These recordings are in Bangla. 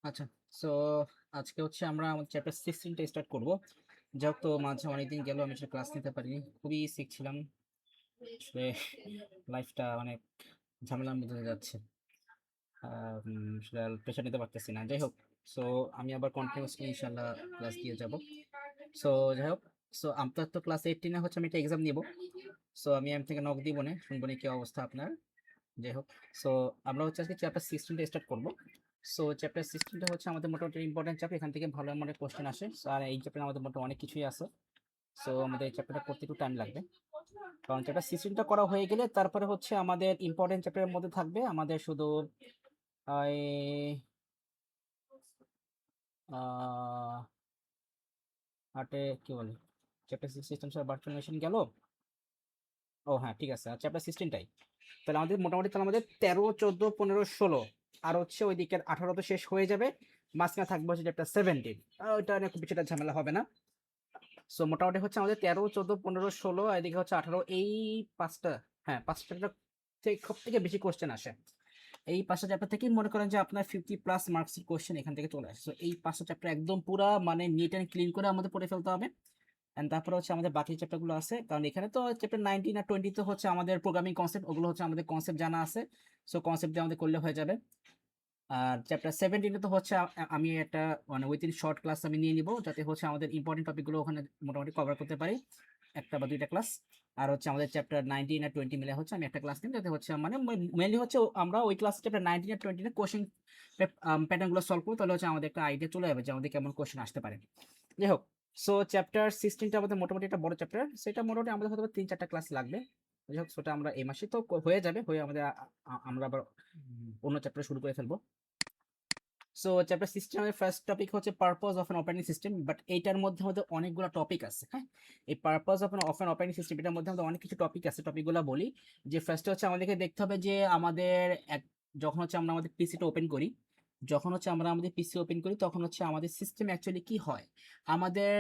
আচ্ছা, সো আজকে হচ্ছে আমরা আমাদের চ্যাপ্টার 16টা স্টার্ট করব। যাই হোক, তো মাঝে অনেকদিন গেল আমি আসলে ক্লাস নিতে পারিনি, খুবই সিক ছিলাম। আসলে লাইফটা অনেক ঝামেলার মধ্যে দিয়ে যাচ্ছে। আসলে প্রেশার নিতে পারতেছি না। যাই হোক, সো আমি আবার কন্টিনিউসলি ইনশাল্লাহ ক্লাস দিয়ে যাব। সো যাই হোক, সো আপনার তো ক্লাস 18 হচ্ছে আমি একটা এক্সাম নিব। সো আমি থেকে নক দিব না, শুনবো না কি অবস্থা আপনার। যাই হোক, সো আমরা হচ্ছে আজকে চ্যাপ্টার 16টা স্টার্ট করব। সো চ্যাপ্টার 16টা হচ্ছে আমাদের মোটামুটি ইম্পর্টেন্ট চ্যাপ্টার, এখান থেকে ভালো আমাদের কোশ্চেন আসে। So, আর এই চ্যাপ্টারে আমাদের মোটামুটি অনেক কিছুই আছে। সো আমাদের এই চ্যাপ্টারটা করতে একটু টাইম লাগবে, কারণ চ্যাপ্টার 16টা করা হয়ে গেলে তারপরে হচ্ছে আমাদের ইম্পর্টেন্ট চ্যাপ্টারের মধ্যে থাকবে আমাদের শুধু আর্টে কি বলে, চ্যাপ্টার 16 ভার্চুয়াল মেশিন গেল। ও হ্যাঁ, ঠিক আছে, আর চ্যাপ্টার 16টাই তাহলে আমাদের মোটামুটি, তাহলে আমাদের 13, 14, 15, 16 আর হচ্ছে ওই দিকের 18 তো শেষ হয়ে যাবে। মাঝখানে থাকবে হচ্ছে চ্যাপ্টার 17। ওইটা নিয়ে খুব কিছুটা ঝামেলা হবে না। সো মোটামুটি হচ্ছে আমাদের 13, 14, 15, 16 আর এদিকে হচ্ছে 18, এই পাঁচটা। হ্যাঁ, পাঁচটা থেকে সব থেকে বেশি কোশ্চেন আসে। এই পাঁচটা চ্যাপ্টার থেকেই মনে করেন যে আপনার 50+ মার্কসের কোশ্চেন এখান থেকে চলে আসে। So, এই পাঁচটা চ্যাপ্টার একদম পুরা মানে নিট অ্যান্ড ক্লিন করে আমাদের পড়ে ফেলতে হবে। এন্ড তারপরে হচ্ছে আমাদের বাকি চ্যাপ্টারগুলো আছে, কারণ এখানে তো চ্যাপ্টার 19 আর 20 তো হচ্ছে আমাদের প্রোগ্রামিং কনসেপ্ট, ওগুলো হচ্ছে আমাদের কনসেপ্ট জানা আছে। সো কনসেপ্ট দিয়ে আমাদের করলে হয়ে যাবে। আর চ্যাপ্টার 17 তো হচ্ছে আমি একটা মানে উইথিন শর্ট ক্লাস আমি নিয়ে নিব, যাতে হচ্ছে আমাদের ইম্পর্টেন্ট টপিকগুলো ওখানে মোটামুটি কভার করতে পারি, একটা বা দুইটা ক্লাস। আর হচ্ছে আমাদের চ্যাপ্টার 19 আর 20 মিলে হচ্ছে আমি একটা ক্লাস নিই, যাতে হচ্ছে মানে মেনলি হচ্ছে আমরা ওই ক্লাস চ্যাপ্টার 19 আর 20 কোশ্চেন প্যাটার্নগুলো সলভ করবো, তাহলে হচ্ছে আমাদের একটা আইডিয়া চলে যাবে যে আমাদের কেমন কোশ্চেন আসতে পারে। যাই হোক, সো চ্যাপ্টার 16টা আমাদের মোটামুটি একটা বড় চ্যাপ্টার, সেটা মোটামুটি আমাদের হয়তো 3-4টা ক্লাস লাগবে। যাই হোক, সেটা আমরা এই মাসে তো হয়ে যাবে, হয়ে আমাদের আমরা আবার অন্য চ্যাপ্টার শুরু করে ফেলবো। সো চ্যাপ্টার 16 এর ফার্স্ট টপিক হচ্ছে purpose of an operating system, but এইটার মধ্যে আমাদের অনেকগুলো টপিক আছে। হ্যাঁ, এই purpose of an operating system এটার মধ্যে আমাদের অনেক কিছু টপিক আছে। টপিকগুলো বলি। যে ফার্স্টে হচ্ছে আমাদেরকে দেখতে হবে যে আমাদের এক যখন হচ্ছে আমরা আমাদের পিসিটা ওপেন করি, যখন হচ্ছে আমরা আমাদের পিসি ওপেন করি তখন হচ্ছে আমাদের সিস্টেম অ্যাকচুয়ালি কি হয়, আমাদের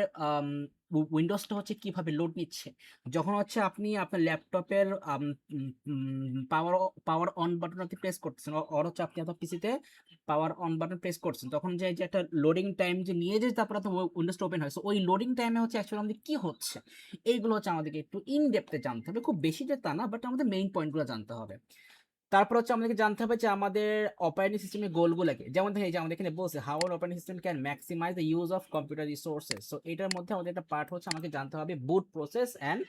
উইন্ডোজটা হচ্ছে কিভাবে লোড নিচ্ছে। যখন হচ্ছে আপনি আপনার ল্যাপটপের পাওয়ার পাওয়ার অন বাটন আপনি প্রেস করতেছেন, আর হচ্ছে আপনি আপনার পিসিতে পাওয়ার অন বাটন প্রেস করছেন, তখন যে একটা লোডিং টাইম যে নিয়ে যে তারপর আপনার উইন্ডোজটা ওপেন হয়। সো ওই লোডিং টাইমে হচ্ছে অ্যাকচুয়ালি আমাদের কি হচ্ছে, এইগুলো হচ্ছে আমাদেরকে একটু ইন ডেপথে জানতে হবে। খুব বেশি যে তা না, বাট আমাদের মেইন পয়েন্টগুলো জানতে হবে। তারপর হচ্ছে আমাদেরকে জানতে হবে যে আমাদের অপারেটিং সিস্টেমের গোলগুলোকে, যেমন দেখেন এই যে আমাদের এখানে বলছে how are operating system can maximize the use of computer resources. So এটার মধ্যে আমাদের একটা পার্ট হচ্ছে আমাকে জানতে হবে boot process and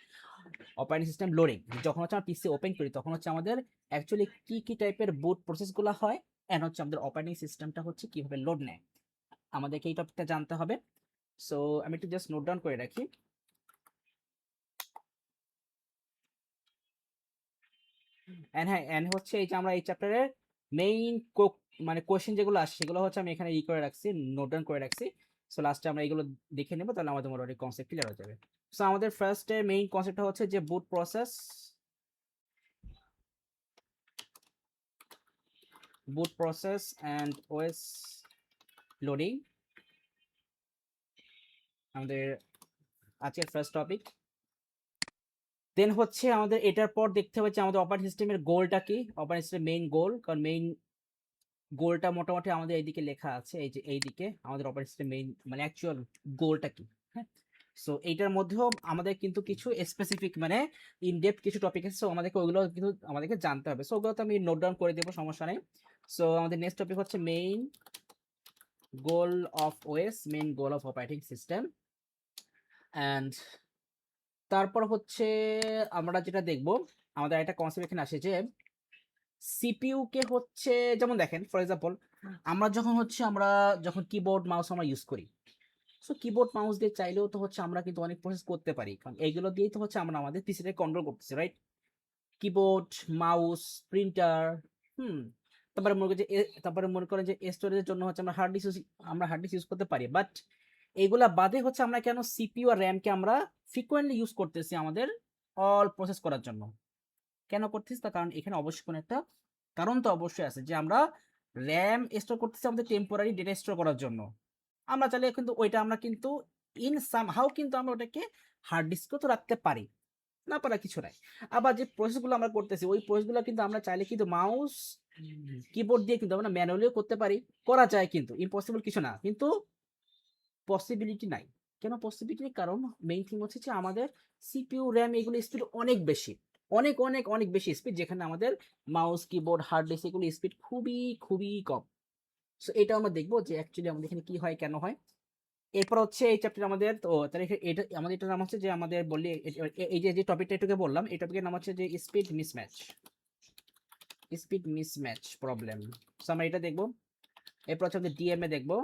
operating system loading. যখন হচ্ছে আমরা পিসি ওপেন করি তখন হচ্ছে আমাদের অ্যাকচুয়ালি কি কি টাইপের বুট প্রসেসগুলো হয়, এন্ড হচ্ছে আমাদের অপারেটিং সিস্টেমটা হচ্ছে কিভাবে লোড নেয়, আমাদেরকে এই টপিকটা জানতে হবে। সো আমি একটু জাস্ট নোট ডাউন করে রাখি। এন্ড হ্যাঁ, এন্ড হচ্ছে এই যে আমরা এই চ্যাপ্টারের মেইন মানে কোশ্চেন যেগুলো আসে সেগুলো হচ্ছে আমি এখানে করে রাখছি, নোট ডাউন করে রাখছি। সো লাস্টে আমরা এগুলো দেখে নেবো, তাহলে আমাদের মোটামুটি কনসেপ্ট ক্লিয়ার হয়ে যাবে। সো আমাদের ফার্স্টে মেইন কনসেপ্টটা হচ্ছে যে বুট প্রসেস অ্যান্ড ওএস লোডিং আমাদের আজকের ফার্স্ট টপিক। দেন হচ্ছে আমাদের এটার পর দেখতে হবে যে আমাদের অপারেটিং সিস্টেমের গোলটা কি, অপারেটিং সিস্টেমের মেইন গোল। কারণ মেইন গোলটা মোটামুটি আমাদের এইদিকে লেখা আছে, এই যে এইদিকে আমাদের অপারেটিং সিস্টেম মেইন মানে অ্যাকচুয়াল গোলটা কি। হ্যাঁ, সো এইটার মধ্যেও আমাদের কিন্তু কিছু স্পেসিফিক মানে ইন ডেপথ কিছু টপিক আছে, সো আমাদেরকে ওইগুলো কিন্তু আমাদেরকে জানতে হবে। সো ওগুলো তো আমি নোট ডাউন করে দেবো, সমস্যা নেই। সো আমাদের নেক্সট টপিক হচ্ছে main goal of OS, main goal of operating system. And তারপর হচ্ছে আমরা যেটা দেখব, আমাদের একটা কনসেপ্ট এখানে আসে যে সিপিইউ কে হচ্ছে, যেমন দেখেন ফর এক্সাম্পল আমরা যখন কিবোর্ড মাউস আমরা ইউজ করি, সো কিবোর্ড মাউস দিয়ে চাইলেও তো হচ্ছে আমরা কিন্তু অনেক প্রসেস করতে পারি, কারণ এইগুলো দিয়েই তো হচ্ছে আমরা আমাদের পিসিতে কন্ট্রোল করতেছি, রাইট? কিবোর্ড, মাউস, প্রিন্টার, হুম, তারপরে মনে করেন যে স্টোরেজের জন্য হচ্ছে আমরা হার্ড ডিস্ক ইউজ করতে পারি। বাট এইগুলা বাদে হচ্ছে আমরা কেন সিপিইউ আর র্যাম কে আমরা ফ্রিকোয়েন্টলি ইউজ করতেছি আমাদের অল প্রসেস করার জন্য? কেন করতেছি? তার কারণ এখানে অবশ্যই কোনো একটা কারণ তো অবশ্যই আছে, যে আমরা র্যাম স্টোর করতেছি আমাদের টেম্পোরারি ডেটা স্টোর করার জন্য। আমরা চাইলে কিন্তু ওইটা আমরা কিন্তু ইন সাম হাউ কিন্তু আমরা ওটাকে হার্ড ডিস্কেও তো রাখতে পারি। না পারা কিছু নাই। আবার যে প্রসেসগুলো আমরা করতেছি ওই প্রসেসগুলো কিন্তু আমরা চাইলে কিন্তু মাউস কিবোর্ড দিয়ে কিন্তু আমরা ম্যানুয়ালিও করতে পারি, করা যায়, কিন্তু ইম্পসিবল কিছু না, কিন্তু পসিবিলিটি নাই। কেন পসিবিলিটি নেই? কারণ মেইন থিং হচ্ছে যে আমাদের সিপিইউ র্যাম এগুলো স্পিড অনেক বেশি, অনেক অনেক অনেক বেশি স্পিড, যেখানে আমাদের মাউস কিবোর্ড হার্ড ডিস্ক এগুলো স্পিড খুবই খুবই কম। সো এটা আমরা দেখবো যে অ্যাকচুয়ালি আমাদের এখানে কি হয়, কেন হয়। এরপর হচ্ছে এই চ্যাপ্টার আমাদের, তো তাহলে এটা আমাদের, এটার নাম হচ্ছে যে আমাদের বললি এই যে টপিকটা এটাকে বললাম, এই টপিকের নাম হচ্ছে যে speed mismatch, speed mismatch problem. So আমরা এটা দেখবো। এরপর হচ্ছে আমাদের ডিএমএ দেখবো,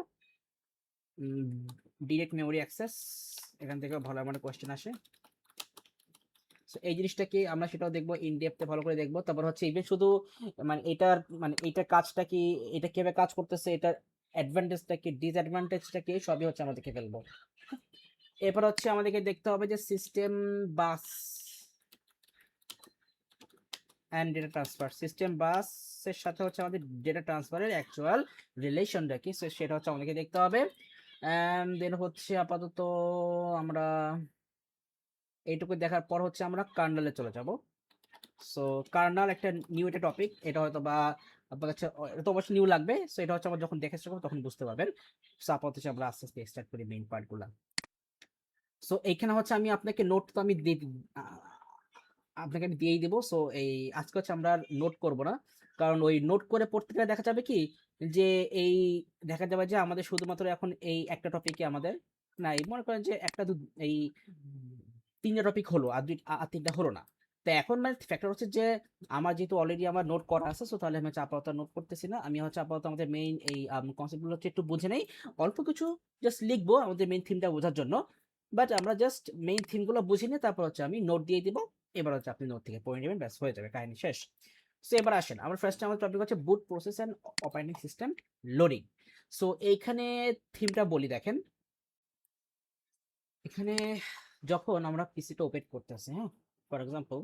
ডিরেক্ট মেমোরি অ্যাক্সেস, এখান থেকে ভালো মানে কোয়েশ্চেন আসে। সো এই জিনিসটা কি আমরা সেটাও দেখবো, ইন ডেপথে ভালো করে দেখবো। তারপর হচ্ছে ইভেন শুধু মানে এটার কাজটা কি, এটা কিভাবে কাজ করতেছে, এটার অ্যাডভান্টেজটা কি, ডিসঅ্যাডভান্টেজটা কি, সবই হচ্ছে আমরা দেখে ফেলবো। এরপর হচ্ছে আমাদেরকে দেখতে হবে যে system bus and data transfer, system বাসের সাথে হচ্ছে আমাদের ডেটা ট্রান্সফারের অ্যাকচুয়াল রিলেশনটা কি, সেটা হচ্ছে আমাদেরকে দেখতে হবে। অ্যান্ড দেন হচ্ছে আপাতত আমরা এইটুকু দেখার পর হচ্ছে আমরা কার্নালে চলে যাব। সো কার্নাল একটা নিউ একটা টপিক, এটা হয়তো বা আপনার কাছে এটা তো অবশ্যই নিউ লাগবে। সো এটা হচ্ছে আমরা যখন দেখে আসবো তখন বুঝতে পারবেন। সো আপাতত আমরা আস্তে আস্তে স্টার্ট করি মেইন পার্টগুলো। সো এইখানে হচ্ছে আমি আপনাকে নোট তো আমি আপনাকে আমি দিয়েই দেবো। সো এই আজকে হচ্ছে আমরা নোট করব না, কারণ ওই নোট করে পড়তে গেলে দেখা যাবে কি যে এই দেখা যাবে যে আমাদের শুধুমাত্র এখন এই একটা টপিকে আমাদের নাই, মনে করেন যে একটা এই তিনটা টপিক হলো আর আর তিনটা হলো না। তো এখন মানে ফ্যাক্টর হচ্ছে যে আমার যেহেতু অলরেডি আমার নোট করা আছে, সো তাহলে আমি হচ্ছে আপাতত নোট করতেছি না। আমি হচ্ছে আপাতত আমাদের মেইন এই কনসেপ্টগুলো হচ্ছে একটু বুঝে নেই, অল্প কিছু জাস্ট লিখবো আমাদের মেইন থিমটা বোঝার জন্য। বাট আমরা জাস্ট মেইন থিমগুলো বুঝে নিয়ে তারপর হচ্ছে আমি নোট দিয়ে দিব। এবার হচ্ছে আপনি নোট থেকে পড়ে নেবেন, ব্যাস হয়ে যাবে, কাহিনী শেষ। সো এবার আসেন, আমার ফার্স্ট আমার টপিক হচ্ছে boot process and operating system loading. So এইখানে থিমটা বলি, দেখেন এখানে যখন আমরা পিসিটা ওপেন করতেছি, হ্যাঁ, ফর এক্সাম্পল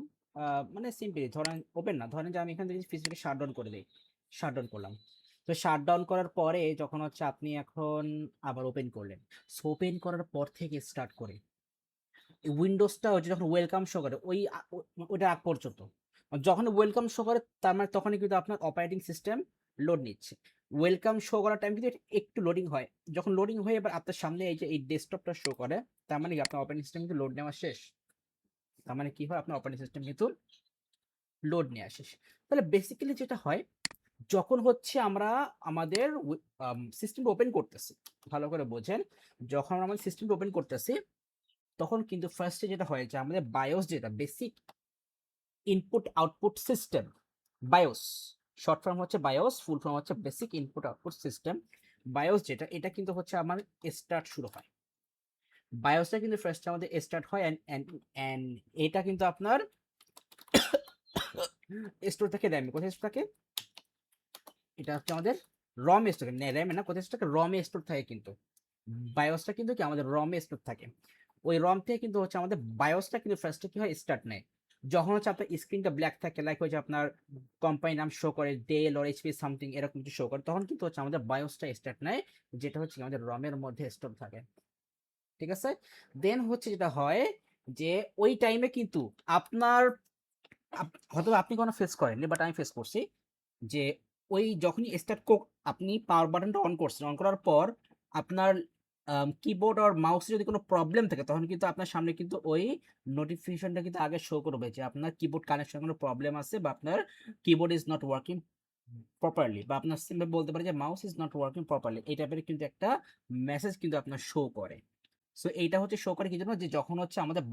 মানে সিম্পলি ধরেন ওপেন না, ধরেন যে আমি এখান থেকে পিসিটাকে শাটডাউন করে দিই, শাটডাউন করলাম। তো শাটডাউন করার পরে যখন হচ্ছে আপনি এখন আবার ওপেন করলেন, সো ওপেন করার পর থেকে স্টার্ট করে উইন্ডোজটা হচ্ছে যখন ওয়েলকাম শো করে ওই ওইটা আগ পর্যন্ত, যখন ওয়েলকাম শো করে তার মানে তখনই কিন্তু আপনার অপারেটিং সিস্টেম লোড নিচ্ছে। ওয়েলকাম শো করার টাইম কিন্তু একটু লোডিং হয়, যখন লোডিং হয়ে এবার আপনার সামনে এই যে এই ডেস্কটপটা শো করে, তার মানে কি আপনার অপারেটিং সিস্টেম কিন্তু লোড নেওয়া শেষ। তার মানে কি হয়, আপনার অপারেটিং সিস্টেম কিন্তু লোড নেওয়া শেষ। তাহলে বেসিক্যালি যেটা হয়, যখন হচ্ছে আমরা আমাদের সিস্টেমটা ওপেন করতেছি, ভালো করে বোঝেন, যখন আমরা আমাদের সিস্টেমটা ওপেন করতেছি তখন কিন্তু ফার্স্টে যেটা হয় যে আমাদের বায়োস, যেটা basic input output system, bias short form হচ্ছে বায়োস, ফুল ফর্ম হচ্ছে basic input output system. Bias যেটা, এটা কিন্তু হচ্ছে আমার স্টার্ট শুরু হয়, বায়োসটা কিন্তু ফার্স্ট আমাদের স্টার্ট হয় এন্ড এটা কিন্তু আপনার স্টোর থেকে র্যামে, কোথায় স্টোর থাকে, এটা হচ্ছে আমাদের রম স্টোর, র্যামে না, কোথায় স্টোর থাকে, রমে স্টোর থাকে। কিন্তু বায়োসটা কিন্তু কি আমাদের রমে স্টোর থাকে, ওই রম থেকে কিন্তু হচ্ছে আমাদের বায়োসটা কিন্তু ফার্স্টে কি হয়, স্টার্ট নেয়। যখন হচ্ছে আপনার স্ক্রিনটা ব্ল্যাক থাকে, লাইক হচ্ছে আপনার কোম্পানি নাম শো করে, ডেল অর এইচপি সামথিং এরকম কিছু শো করে, তখন কিন্তু হচ্ছে আমাদের বায়োসটা স্টার্ট নেয়, যেটা হচ্ছে আমাদের রমের মধ্যে স্টোর থাকে। ঠিক আছে, দেন হচ্ছে যেটা হয় যে ওই টাইমে কিন্তু আপনার হয়তো আপনি কোনো ফেস করেননি, বাট আমি ফেস করছি যে ওই যখনই স্টার্ট আপনি পাওয়ার বাটনটা অন করছেন, অন করার পর আপনার কিবোর্ড আর মাউসে যদি কোনো প্রবলেম থাকে, তখন কিন্তু আপনার সামনে কিন্তু ওই নোটিফিকেশনটা কিন্তু আগে শো করবে যে আপনার কিবোর্ড কানেকশন কোনো প্রবলেম আছে, বা আপনার keyboard is not working properly, বা আপনার সিম্পল বলতে পারে যে mouse is not working properly, এই টাইপের কিন্তু একটা মেসেজ কিন্তু আপনার শো করে। সো এইটা হচ্ছে শো করে কি জন্য, যে যখন হচ্ছে আমাদের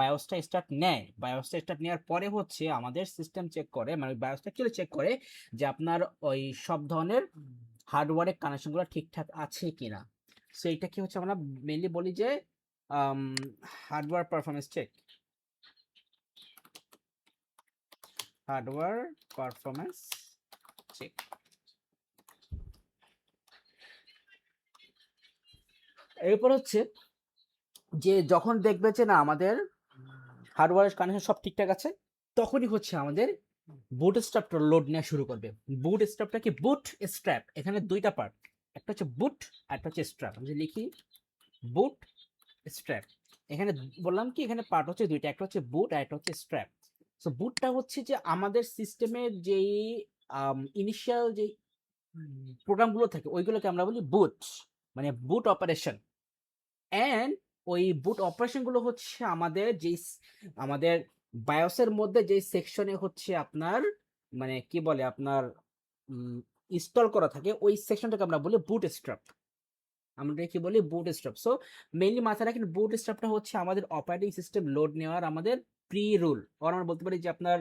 বায়োসটা স্টার্ট নেয়, বায়োসটা স্টার্ট নেওয়ার পরে হচ্ছে আমাদের সিস্টেম চেক করে, মানে বায়োসটা কি চেক করে যে আপনার ওই সব ধরনের হার্ডওয়্যারের কানেকশনগুলো ঠিকঠাক আছে কিনা। সো এইটা কি হচ্ছে আমরা মেইনলি বলি যে hardware performance check, hardware performance check. এরপর হচ্ছে যে যখন দেখবে যে না আমাদের হার্ডওয়্যার কানেকশন সব ঠিকঠাক আছে, তখনই হচ্ছে আমাদের বুট স্ট্র্যাপটা লোড নেওয়া শুরু করবে। বুট স্ট্র্যাপটা কি, বুট স্ট্র্যাপ এখানে দুইটা পার্ট, একটা হচ্ছে বুট আর একটা হচ্ছে স্ট্র্যাপ। আমি লিখি বুট স্ট্র্যাপ, এখানে বললাম কি এখানে পার্ট হচ্ছে দুইটা, একটা হচ্ছে বুট আর একটা হচ্ছে স্ট্র্যাপ। সো বুটটা হচ্ছে যে আমাদের সিস্টেমের যেই ইনিশিয়াল যে প্রোগ্রামগুলো থাকে ওইগুলোকে আমরা বলি বুট, মানে বুট অপারেশন। অ্যান্ড ওই বুট অপারেশন গুলো হচ্ছে আমাদের যেই আমাদের বায়োসের মধ্যে যে সেকশনে হচ্ছে আপনার মানে কি বলে আপনার ইনস্টল করা থাকে ওই সেকশনটাকে আমরা বলি বুট স্ট্র্যাপ। আমরা কি বলি বুট স্ট্র্যাপ। সো মেইনলি মাথায় রাখেন বুট স্ট্র্যাপটা হচ্ছে আমাদের অপারেটিং সিস্টেম লোড নেওয়ার আমাদের প্রি রুল, আর আমরা বলতে পারি যে আপনার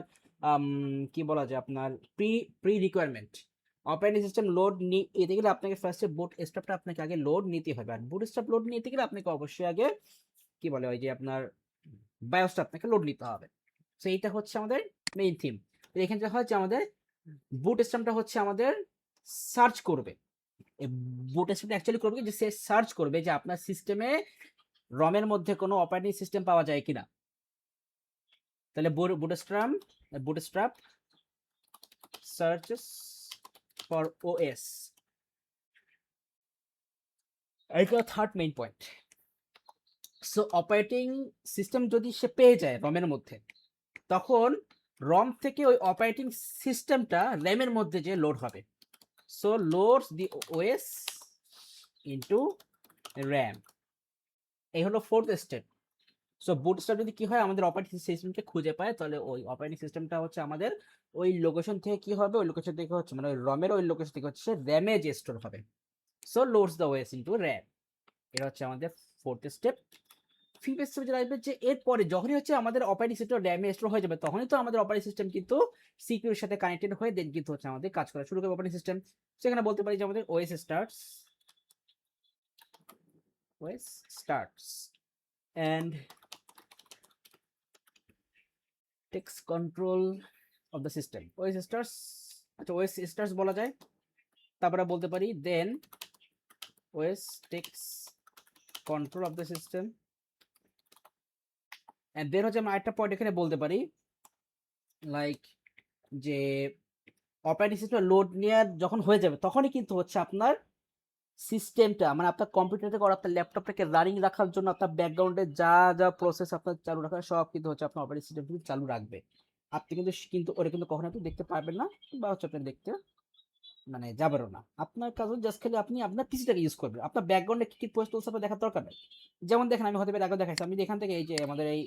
কি বলা যায় আপনার pre pre requirement. Operating system load নিতে গেলে আপনাকে ফার্স্টে বুট স্ট্র্যাপটা আপনাকে আগে লোড নিতে হবে, আর বুট স্ট্র্যাপ লোড নিতে গেলে আপনাকে অবশ্যই আগে কি বলে ওই যে আপনার বায়োসটা আপনাকে লোড নিতে হবে। সো এইটা হচ্ছে আমাদের মেইন থিম। এখানে দেখা হচ্ছে আমাদের বুট স্ট্র্যাপটা হচ্ছে আমাদের সার্চ করবে, বুট স্ট্র্যাপ অ্যাকচুয়ালি করবে কি যে সে সার্চ করবে যে আপনার সিস্টেমে রমের মধ্যে কোনো অপারেটিং সিস্টেম পাওয়া যায় কিনা। তাহলে বুটস্ট্র্যাপ সার্চেস ফর ওএস, এটা third main point. So operating system যদি সে পেয়ে যায় রমের মধ্যে, তখন রম থেকে ওই অপারেটিং সিস্টেমটা র্যামের মধ্যে যে লোড হবে। সো লোডস দি ওএস ইনটু র্যাম, এই হলো ফোর্থ স্টেপ। সো বুটস্ট্র্যাপ যদি কি হয় আমাদের অপারেটিং সিস্টেমকে খুঁজে পায়, তাহলে ওই অপারেটিং সিস্টেমটা হচ্ছে আমাদের ওই লোকেশন থেকে কি হবে, ওই লোকেশন থেকে হচ্ছে মানে ওই রমের ওই লোকেশন থেকে হচ্ছে র্যামে যে স্টোর হবে। So loads the OS into RAM, এটা হচ্ছে আমাদের ফোর্থ স্টেপ। ফিফথ স্টেপ যেটা আসবে যে এরপরে যখনই হচ্ছে আমাদের অপারেটিং সিস্টেম র্যামে স্টোর হয়ে যাবে, তখনই তো আমাদের অপারেটিং সিস্টেম কিন্তু সিপিইউর সাথে কানেক্টেড হয়ে দেন কিন্তু হচ্ছে আমাদের কাজ করা শুরু করবে অপারেটিং সিস্টেম। সেখানে বলতে পারি যে আমাদের OS starts and takes control of the system. OS starts, আচ্ছা OS starts বলা যায়, তারপরে বলতে পারি then OS takes control of the system and then হচ্ছে আমরা আরেকটা পয়েন্ট এখানে বলতে পারি লাইক যে অপারেটিং সিস্টেম লোড নেওয়ার যখন হয়ে যাবে তখনই কিন্তু হচ্ছে আপনার সিস্টেমটা মানে আপনার কম্পিউটার থেকে আপনার ল্যাপটপটাকে রানিং রাখার জন্য আপনার ব্যাকগ্রাউন্ডে যা যা প্রসেস আপনার চালু রাখার সব কিন্তু হচ্ছে আপনার অপারেটিং সিস্টেম কিন্তু চালু রাখবে। আপনি কিন্তু কিন্তু ওটা কিন্তু কখনো আপনি দেখতে পারবেন না, বা হচ্ছে আপনি দেখতে মানে যাবেনও না। আপনার কাজ জাস্ট খালি আপনি আপনার পিসিটাকে ইউজ করবেন, আপনার ব্যাকগ্রাউন্ডে কি কি প্রসেস চলছে আপনার দেখার দরকার নেই। যেমন দেখেন আমি হতে পারে আগে দেখাইছি, আমি এখান থেকে এই যে আমাদের এই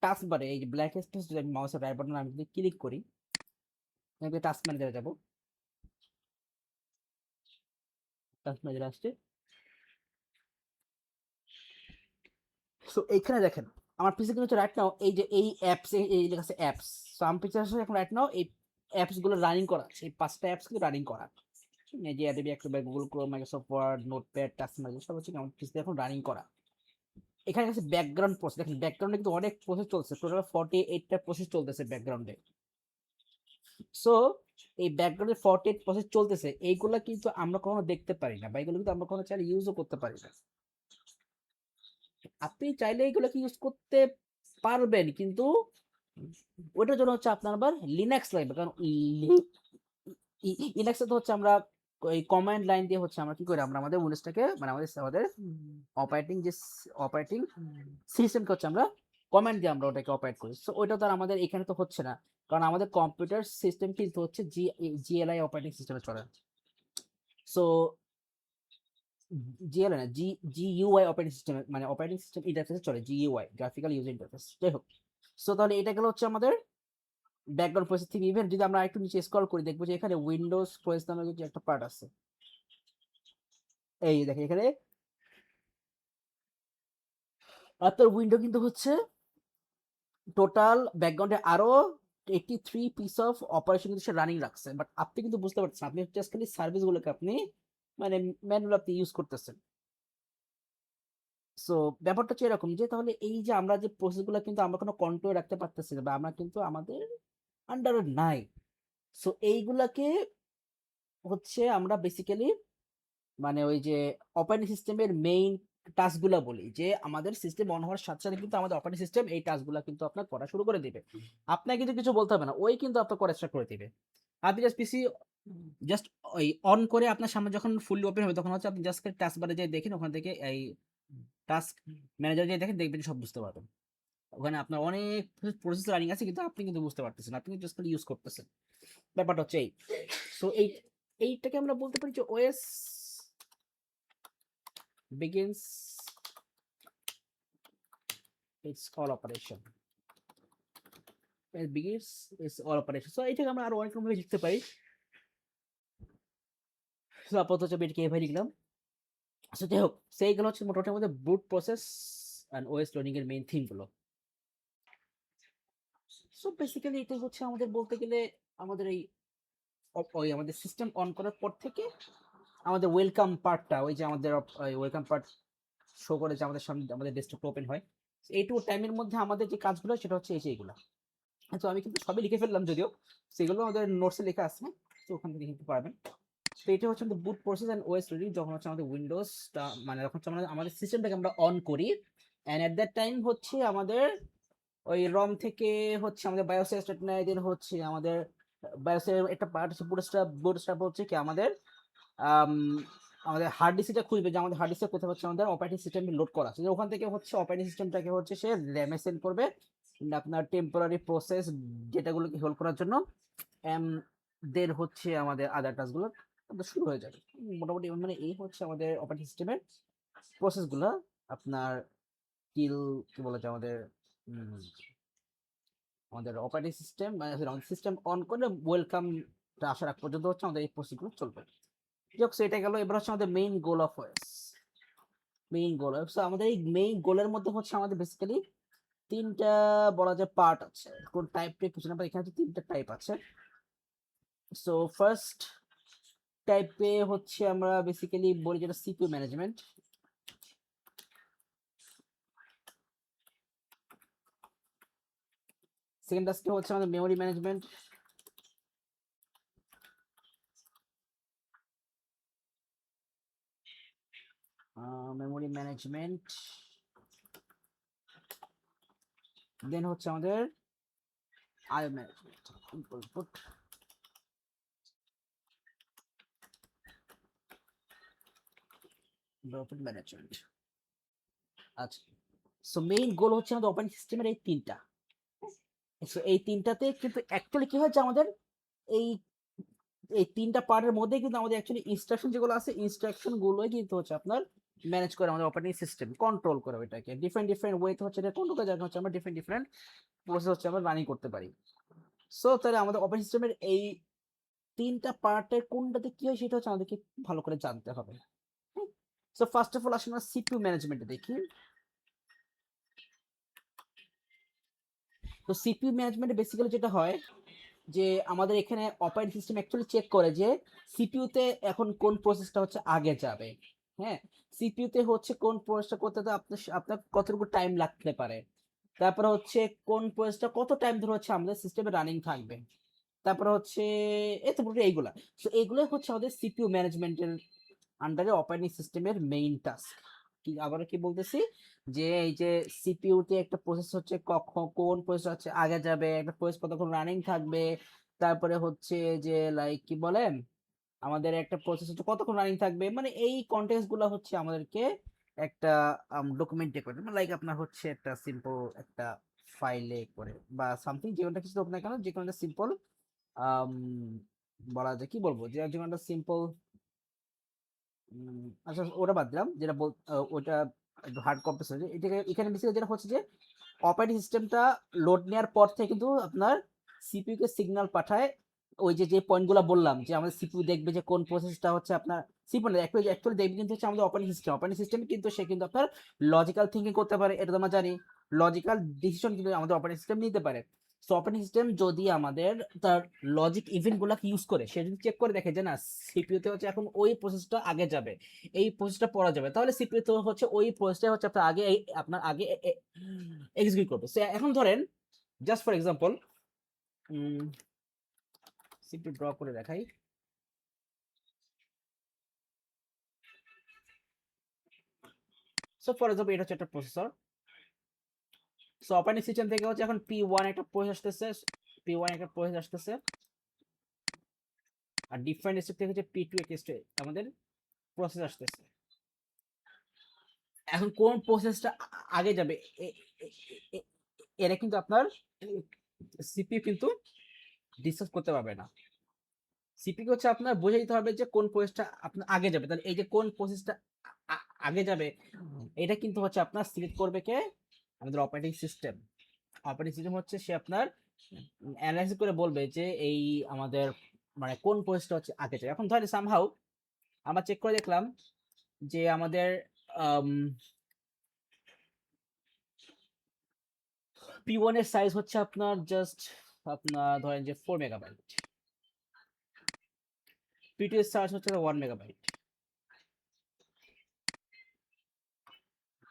টাস্ক বারে এই যে ব্ল্যাক স্পেস যদি আমি মাউসের রাইট বাটন আমি যদি ক্লিক করি, আমি টাস্ক ম্যানেজারে যাব, টাস্ক ম্যানেজারে আসছে। সো এইখানে দেখেন আমার পিসি কিন্তু রাইট নাও এই যে এই অ্যাপস এই লেখা আছে অ্যাপস। সো আমি পিসি আসলে এখন রাইট নাও এই অ্যাপস গুলো রানিং করা আছে, এই 5টা অ্যাপস কিন্তু রানিং করা। এই যে Adobe Acrobat, Google Chrome, Microsoft Word, Notepad, task manager সব হচ্ছে আমার পিসিতে এখন রানিং করা। এখানে আছে ব্যাকগ্রাউন্ড প্রসেস, দেখেন ব্যাকগ্রাউন্ডে কিন্তু অনেক প্রসেস চলছে, টোটাল 48টা প্রসেস চলতেছে ব্যাকগ্রাউন্ডে। সো এই ব্যাকগ্রাউন্ডে 48 প্রসেস চলতেছে, এইগুলা কিন্তু আমরা কখনো দেখতে পারি না, বা এগুলো কিন্তু আমরা কখনো চাইলে ইউজও করতে পারি না। আপনি চাইলে এগুলোকে ইউজ করতে পারবেন, কিন্তু ওইটার জন্য হচ্ছে আপনার আবার লিনাক্স লাগবে, কারণ লিনাক্সে তো হচ্ছে আমরা ওই কমান্ড লাইন দিয়ে হচ্ছে আমরা কি করি, আমরা আমাদের উইন্ডোজটাকে মানে আমাদের অপারেটিং সিস্টেমকে হচ্ছে আমরা কমান্ড দিয়ে আমরা ওটাকে অপারেট করি। সো ওইটা তো আর আমাদের এখানে তো হচ্ছে না, কারণ আমাদের কম্পিউটার সিস্টেম কিন্তু হচ্ছে জিএলআই অপারেটিং সিস্টেমে চলে। সো জিএলআই না জিইউআই অপারেটিং সিস্টেম, মানে অপারেটিং সিস্টেম ইন্টারফেসে চলে জিইউআই, গ্রাফিক্যাল ইউজার ইন্টারফেস। যাই হোক, সো তাহলে এটা গেল হচ্ছে আমাদের ব্যাকগ্রাউন্ড প্রসেস থেকে। ইভেন যদি আমরা একটু নিচে স্ক্রল করি দেখবো যে এখানে উইন্ডোজ প্রসেস নামে যে একটা পার্ট আছে, এই দেখেন এখানে আপনার উইন্ডো কিন্তু হচ্ছে টোটাল ব্যাকগ্রাউন্ডে আরো 83 পিস অফ অপারেশন কিন্তু সে রানিং রাখছে, বাট আপনি কিন্তু বুঝতে পারছেন, আপনি জাস্ট খালি সার্ভিসগুলোকে আপনি মানে ম্যানুয়াল আপনি ইউজ করতেছেন। সো ব্যাপারটা হচ্ছে এরকম যে তাহলে এই যে আমরা যে প্রসেসগুলো কিন্তু আমরা কোনো কন্ট্রোল রাখতে পারতেছি না, বা আমরা কিন্তু আমাদের আন্ডারে নাই। সো এইগুলাকে হচ্ছে আমরা বেসিক্যালি মানে ওই যে অপারেটিং সিস্টেমের মেইন টাস্কগুলো বলি, যে আমাদের সিস্টেম অন হওয়ার সাথে সাথে কিন্তু আমাদের অপারেটিং সিস্টেম এই টাস্কগুলো কিন্তু আপনার করা শুরু করে দিবে। আপনাকে কিন্তু কিছু বলতে হবে না, ওই কিন্তু আপনার করা স্টার্ট করে দিবে। আপনি জাস্ট পিসি জাস্ট ওই অন করে আপনার সামনে যখন ফুললি ওপেন হবে তখন হচ্ছে আপনি জাস্ট টাস্ক বারে যাই দেখেন, ওখান থেকে এই টাস্ক ম্যানেজার যে দেখেন দেখবেন সব বুঝতে পারবেন। ওখানে আপনার অনেক প্রসেস রানিং আছে কিন্তু আপনি কিন্তু বুঝতে পারতেছেন, আপনি জাস্ট খালি ইউজ করতেছেন। ব্যাপারটা হচ্ছে এই। সো এইটাকে আমরা বলতে পারি যে OS begins its all operation, it begins its all operation। So এইটাকে আমরা আরো অনেক রকম ভাবে লিখতে পারি। সো আপাতত আমি এটাকে এভাবে লিখলাম। সো যাই হোক, সেইগুলো হচ্ছে মোটামুটি আমাদের বুট প্রসেস অ্যান্ড ওএস লোডিং এর মেইন থিম গুলো। সো বেসিক্যালি এটা হচ্ছে আমাদের বলতে গেলে আমাদের এই ওই আমাদের সিস্টেম অন করার পর থেকে আমাদের ওয়েলকাম পার্টটা, ওই যে আমাদের ওয়েলকাম পার্ট শো করে যে আমাদের সামনে আমাদের ডেস্কটপ ওপেন হয়, এইটুকু টাইমের মধ্যে আমাদের যে কাজগুলো সেটা হচ্ছে এই যে এইগুলো। তো আমি কিন্তু সবই লিখে ফেললাম যদিও, সেগুলো আমাদের নোটসে লেখা আছে, তো ওখান থেকে লিখতে পারবেন। তো এটা হচ্ছে আমাদের বুট প্রসেস অ্যান্ড ওএস রিডিং, যখন হচ্ছে আমাদের উইন্ডোজটা মানে যখন হচ্ছে আমাদের সিস্টেমটাকে আমরা অন করি, অ্যান্ড এট দ্যাট টাইম হচ্ছে আমাদের ওই রম থেকে হচ্ছে আমাদের বায়োসের স্টেট নেয়, দেন হচ্ছে আমাদের বায়োসের একটা পার্ট হচ্ছে বুটস্ট্র্যাপ হচ্ছে কি আমাদের আমাদের হার্ড ডিস্কটা খুলবে, যে আমাদের হার্ড ডিস্কে কোথাও হচ্ছে আমাদের অপারেটিং সিস্টেম লোড করা আছে, ওখান থেকে হচ্ছে অপারেটিং সিস্টেমটাকে হচ্ছে সে র্যামে সেন্ড করবে আপনার টেম্পোরারি প্রসেস ডেটাগুলোকে হোল্ড করার জন্য, দের হচ্ছে আমাদের আদার টাস্কগুলো শুরু হয়ে যাবে। মোটামুটি মানে এই হচ্ছে আমাদের অপারেটিং সিস্টেমের প্রসেসগুলো। আপনার কিল কি বলা যায় আমাদের আমাদের অপারেটিং সিস্টেম মানে আমাদের সিস্টেম অন করে ওয়েলকামটা আসার আগ পর্যন্ত হচ্ছে আমাদের এই প্রসেসগুলো চলবে। যাক, সেটা গেল। এবার হচ্ছে আমাদের main goal of OS. Main গোল আমাদের এই মেইন গোলের মধ্যে হচ্ছে আমাদের বেসিক্যালি তিনটা বলা যায় পার্ট আছে। কোন টাইপটা কিছু না, এখানে হচ্ছে তিনটা টাইপ আছে। সো ফার্স্ট টাইপে হচ্ছে আমরা বেসিক্যালি বলি যেটা সিপিইউ ম্যানেজমেন্ট। সেকেন্ড টাস্কে হচ্ছে আমাদের মেমোরি ম্যানেজমেন্ট। মেমোরি ম্যানেজমেন্ট দেন হচ্ছে আমাদের আইও ম্যানেজমেন্ট, ইনপুট ডেভেলপমেন্ট ম্যানেজমেন্ট। আচ্ছা, সো মেইন গোল হচ্ছে আমাদের অপারেটিং সিস্টেমের এই তিনটা। সো এই তিনটাতে কিন্তু অ্যাকচুয়ালি কি হয় যে আমাদের এই এই তিনটা পার্টের মধ্যে কিন্তু আমাদের অ্যাকচুয়ালি ইনস্ট্রাকশন যেগুলো আছে, ইনস্ট্রাকশন গুলোই কিন্তু হচ্ছে আপনার ম্যানেজ করে আমাদের অপারেটিং সিস্টেম, কন্ট্রোল করে ওইটাকে ডিফারেন্ট ডিফারেন্ট ওয়েতে হচ্ছে এটা কন্ট্রোল করে, হচ্ছে আমরা ডিফারেন্ট ডিফারেন্ট প্রসেস হচ্ছে আমরা রানিং করতে পারি। সো তাহলে আমাদের অপারেটিং সিস্টেমের এই তিনটা পার্টের কোনটাতে কি হয় সেটা হচ্ছে আমাদেরকে ভালো করে জানতে হবে। সো ফার্স্ট অফ অল আসলে আমরা সিপিইউ ম্যানেজমেন্টে দেখি। তো সিপিইউ ম্যানেজমেন্টে বেসিক্যালি যেটা হয় যে আমাদের এখানে অপারেটিং সিস্টেম অ্যাকচুয়ালি চেক করে যে সিপিইউতে এখন কোন প্রসেসটা হচ্ছে আগে যাবে। হ্যাঁ, সিপিইউতে হচ্ছে কোন প্রসেসটা করতে তো আপনার আপনার কতটুকু টাইম লাগতে পারে, তারপরে হচ্ছে কোন প্রসেসটা কত টাইম ধরে হচ্ছে আমাদের সিস্টেমে রানিং থাকবে, তারপরে হচ্ছে এই তো পুরো এইগুলা। সো এইগুলো হচ্ছে আমাদের সিপিইউ ম্যানেজমেন্টের আন্ডারে অপারেটিং সিস্টেমের মেইন টাস্ক। কি আবার কি বলতেছি যে এই যে সিপিইউতে একটা প্রসেস হচ্ছে কখন কোন প্রসেস হচ্ছে আগে যাবে, একটা প্রসেস কতক্ষণ রানিং থাকবে, তারপরে হচ্ছে যে লাইক কি বলে আমাদের একটা প্রসেস হচ্ছে কতক্ষণ রানিং থাকবে, মানে এই কন্টেক্সট গুলো হচ্ছে আমাদেরকে একটা ডকুমেন্টে করে, লাইক আপনার হচ্ছে একটা সিম্পল একটা ফাইলে করে বা সামথিং, যে কোনটা কিছু হোক না কেন, যে কোনো একটা সিম্পল বলা যায় কি বলবো যে কোনো একটা সিম্পল আচ্ছা ওটা বাদ দিলাম, যেটা ওটা একটু হার্ড কম্প্রেস হয়েছে। এটাকে এখানে বেসিক্যালি যেটা হচ্ছে যে অপারেটিং সিস্টেমটা লোড নেওয়ার পর থেকে কিন্তু আপনার সিপিইউ কে সিগন্যাল পাঠায়, ওই যে যে পয়েন্টগুলো বললাম যে আমাদের সিপিইউ দেখবে যে কোন প্রসেসটা হচ্ছে আপনার সিপিইউ না অ্যাকচুয়ালি দেখবে কিন্তু হচ্ছে আমাদের অপারেটিং সিস্টেম কিন্তু সে কিন্তু আপনার লজিক্যাল থিঙ্কিং করতে পারে, এটা তো আমরা জানি। লজিক্যাল ডিসিশন কিন্তু আমাদের অপারেটিং সিস্টেম নিতে পারে। সো অপারেটিং সিস্টেম যদি আমাদের তার লজিক ইভেন্ট গুলাকে ইউজ করে, সে যদি চেক করে দেখে যে না সিপিইউতে হচ্ছে এখন ওই প্রসেসটা আগে যাবে, এই প্রসেসটা পড়া যাবে, তাহলে সিপিইউ তো হচ্ছে ওই প্রসেসটা হচ্ছে আপনার আগে এক্সিকিউট করবে। সো এখন ধরেন just for example CPU draw করে দেখাই। সো ফর এক্সাম্পল এটা হচ্ছে একটা প্রসেসর। সো অপারেটিং সিস্টেম থেকে হচ্ছে এখন P1 একটা প্রসেস আসতেছে, P1 একটা প্রসেস আসতেছে, আর ডিফারেন্ট স্টেপ থেকে হচ্ছে P2 একটা আমাদের প্রসেস আসতেছে। এখন কোন প্রসেসটা আগে যাবে এরা কিন্তু আপনার সিপিইউ কিন্তু ডিসকাস করতে পারবে না। সিপিইউ হচ্ছে আপনার বুঝে দিতে হবে যে কোন প্রসেসটা আপনার আগে যাবে। তাহলে এই যে কোন প্রসেসটা আগে যাবে এটা কিন্তু হচ্ছে আপনার সিলেক্ট করবে কে? আমাদের অপারেটিং সিস্টেম। অপারেটিং সিস্টেম হচ্ছে সে আপনার অ্যানালাইসিস করে বলবে যে এই আমাদের মানে কোন প্রসেসটা হচ্ছে আগে যাবে। এখন ধরেন সামহাউ আমরা চেক করে দেখলাম যে আমাদের P1 এর সাইজ হচ্ছে আপনার জাস্ট আপনার ধরেন যে 4 মেগাবাইট, P2 এর সাইজ হচ্ছে 1 megabyte.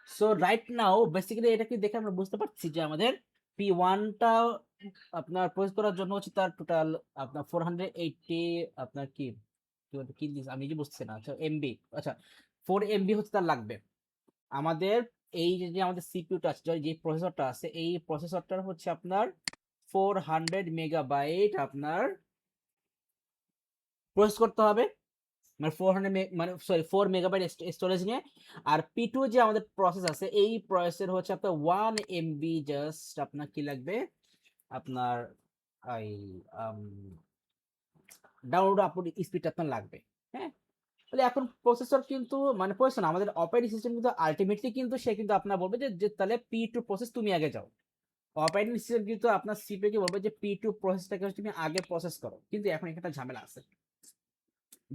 So right now basically এটা কি দেখে আমরা বুঝতে পারছি যে আমাদের P1টা আপনার প্রসেস করার জন্য হচ্ছে তার টোটাল আপনার 480 আপনার কি কি দিস আমি যে বুঝছি না। আচ্ছা এমবি, আচ্ছা 4 এমবি হচ্ছে তার লাগবে। আমাদের এই যে আমাদের সিপিইউটা আছে যে প্রসেসরটা আছে এই প্রসেসরটার হচ্ছে আপনার 400 মেগাবাইট আপনার প্রসেস করতে হবে, মানে 400 মানে সরি 4 মেগাবাইট স্টোরেজ নিয়ে। আর P2 যে আমাদের প্রসেস আছে এই প্রসেসের হচ্ছে আপনার 1 এমবি জাস্ট আপনার কি লাগবে আপনার এই ডাউনলোড আপলোড স্পিডটা আপনার লাগবে। হ্যাঁ, তাহলে এখন প্রসেসর কিন্তু মানে প্রসেসর না, আমাদের অপারেটিং সিস্টেম কিন্তু আলটিমেটলি কিন্তু সে কিন্তু আপনার বলবে যে তাহলে P2 প্রসেস তুমি আগে যাও। অপারেটিং সিস্টেম কিন্তু আপনার সিপিইউ কে বলবে যে P2 প্রসেসটাকে তুমি আগে প্রসেস করো। কিন্তু এখন এখানে ঝামেলা আছে।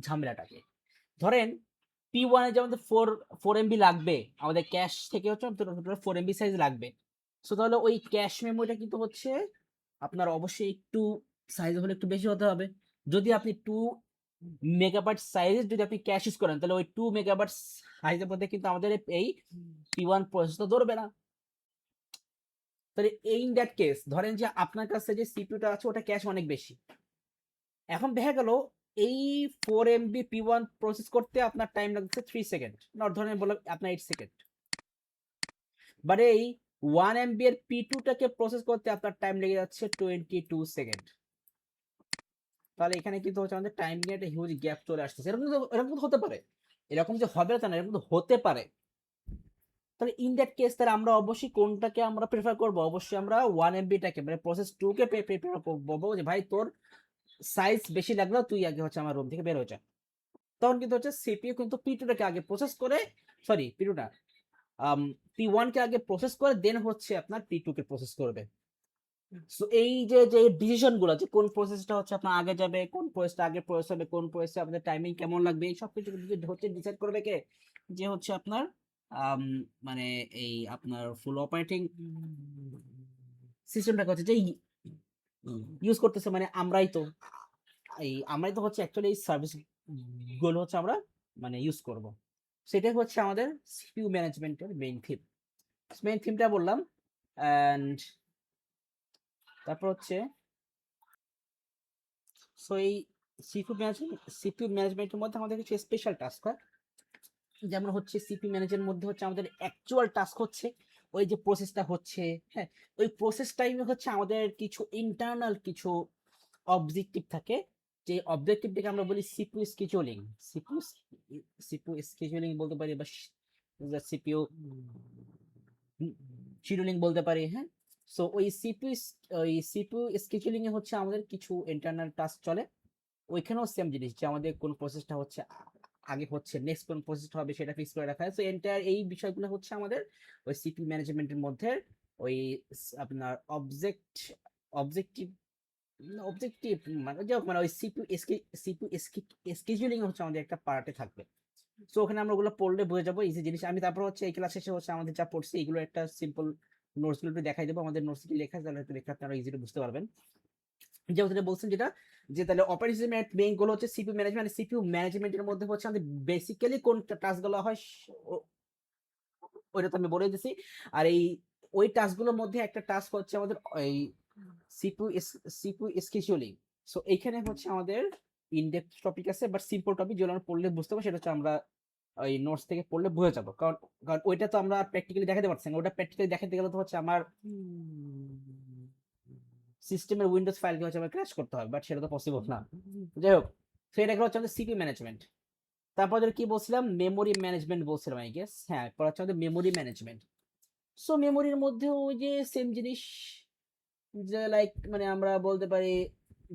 ঝামেলাটাকে ধরেন P1 এ যে আমাদের 4 এমবি লাগবে, আমাদের ক্যাশ থেকে হচ্ছে 4 এমবি সাইজ লাগবে। সো তাহলে ওই ক্যাশ মেমোরিটা কিন্তু হচ্ছে আপনার অবশ্যই একটু সাইজ হলে একটু বেশি হতে হবে। যদি আপনি 2 মেগাবাইট সাইজের যদি আপনি ক্যাশ ইউজ করেন তাহলে ওই 2 মেগাবাইট সাইজের মধ্যে কিন্তু আমাদের এই P1 প্রসেসর ধরবে না। তাহলে ইন দ্যাট কেস ধরেন যে আপনার কাছে যে সিপিইউটা আছে ওটা ক্যাশ অনেক বেশি। এখন দেখা গেল এই 4 এমবি P1 প্রসেস করতে আপনার টাইম লাগছে 3 সেকেন্ড, নট ধরেন বললাম আপনার 8 সেকেন্ড। বাট এই 1 এমবি এর P2 টাকে প্রসেস করতে আপনার টাইম লেগে যাচ্ছে 22 সেকেন্ড। তাহলে এখানে কিন্তু হচ্ছে আমাদের টাইম নিয়ে একটা হিউজ গ্যাপ চলে আসছে। এরকম হতে পারে, এরকম যে হবে তা না, এরকম হতে পারে। তাহলে ইন দ্যাট কেস তাহলে আমরা অবশ্যই কোনটাকে আমরা প্রেফার করব? অবশ্যই আমরা 1 এমবি টাকে মানে প্রসেস 2 কে প্রেফার করব যে ভাই তোর সাইজ বেশি লাগলেও তুই আগে হচ্ছে আমার রুম থেকে বের হয়ে যা। তখন কিন্তু হচ্ছে সিপিইউ কিন্তু P2 টাকে আগে প্রসেস করে, সরি P2 না, P1 কে আগে প্রসেস করে দেন হচ্ছে আপনার P2 কে প্রসেস করবে। সো এই যে যে ডিসিশন গুলো যে কোন প্রসেসটা হচ্ছে আপনার আগে যাবে, কোন প্রসেসটা আগে প্রসেস হবে, কোন প্রসেসে আপনাদের টাইমিং কেমন লাগবে, এই সব কিছু হচ্ছে ডিসাইড করবে কে? যে হচ্ছে আপনার মানে এই আপনার ফুল অপারেটিং সিস্টেমটাকে হচ্ছে যে ইউজ করতেছে, মানে আমরাই তো হচ্ছে অ্যাকচুয়ালি এই সার্ভিস গুলো হচ্ছে আমরা মানে ইউজ করব। সেটাই হচ্ছে আমাদের সিপিইউ ম্যানেজমেন্টের মেইন থিমটা বললাম। অ্যান্ড তারপর হচ্ছে সো এই সিপিইউ ম্যানেজমেন্টের মধ্যে আমাদের কিছু স্পেশাল টাস্ক হয়। যেমন হচ্ছে সিপিইউ ম্যানেজের মধ্যে হচ্ছে আমাদের অ্যাকচুয়াল টাস্ক হচ্ছে ওই যে প্রসেসটা হচ্ছে, হ্যাঁ, ওই প্রসেস টাইমে হচ্ছে আমাদের কিছু ইন্টারনাল কিছু অবজেক্টিভ থাকে। যে অবজেক্টিভটাকে আমরা বলি CPU scheduling. CPU CPU scheduling বলতে পারি বা সিপিইউ শিডিউলিং বলতে পারি। হ্যাঁ, সো ওই সিপিইউ স্কেডিউলিং এ হচ্ছে আমাদের কিছু ইন্টারনাল টাস্ক চলে। ওইখানেও সেম জিনিস যে আমাদের কোন প্রসেসটা হচ্ছে আগে হচ্ছে, নেক্সট কোন প্রসেসটা হবে সেটা ফিক্স করে রাখা হয়। সো এন্টায়ার এই বিষয়গুলো হচ্ছে আমাদের ওই সিপিইউ ম্যানেজমেন্টের মধ্যে ওই আপনার অবজেক্টিভ অবজেক্টিভ মানে যাই হোক, মানে ওই সিপিইউ স্কেডিউলিং হচ্ছে আমাদের একটা পার্টে থাকবে। সো ওখানে আমরা ওগুলো পড়লে বুঝে যাবো ইজি জিনিস। আমি তারপর হচ্ছে এই ক্লাস শেষে হচ্ছে আমাদের যা পড়ছি এগুলো একটা সিম্পল নোটস গুলো একটু দেখাই দেবো। আমাদের নোটস কি লেখা আছে তাহলে একটু দেখে আপনারা ইজিলি বুঝতে পারবেন। যেটা বলছেন যেটা যে তাহলে অপারেটিং সিস্টেমের মেইন গোল হচ্ছে সিপিইউ ম্যানেজমেন্ট। সিপিইউ ম্যানেজমেন্টের মধ্যে হচ্ছে আমাদের বেসিক্যালি কোন টাস্কগুলো হয় ওইটা তো আমি বলে দিছি। আর এই ওই টাস্কগুলোর মধ্যে একটা টাস্ক হচ্ছে আমাদের এই সিপিইউ সিপিইউ স্কেডিউলিং। সো এইখানে হচ্ছে আমাদের ইনডেপথ টপিক আছে বাট সিম্পল টপিক যেগুলো আমরা পড়লে বুঝতে পারবো সেটা হচ্ছে আমরা ওই নোটস থেকে পড়লে বুঝে যাবো। কারণ কারণ ওইটা তো আমরা প্র্যাকটিক্যালি দেখাতে পারছি না। ওটা প্র্যাকটিক্যালি দেখাতে গেলে তো হচ্ছে আমার সিস্টেমের উইন্ডোজ ফাইলকে হচ্ছে আমার ক্র্যাশ করতে হবে, বাট সেটা তো পসিবল না। যাই হোক, সেটা হচ্ছে আমাদের সিপিইউ ম্যানেজমেন্ট। তারপর আমাদের কি বলছিলাম, মেমোরি ম্যানেজমেন্ট বলছিলাম আই গেস। হ্যাঁ, পরে হচ্ছে আমাদের মেমোরি ম্যানেজমেন্ট। সো মেমোরির মধ্যেও ওই যে সেম জিনিস, যে লাইক মানে আমরা বলতে পারি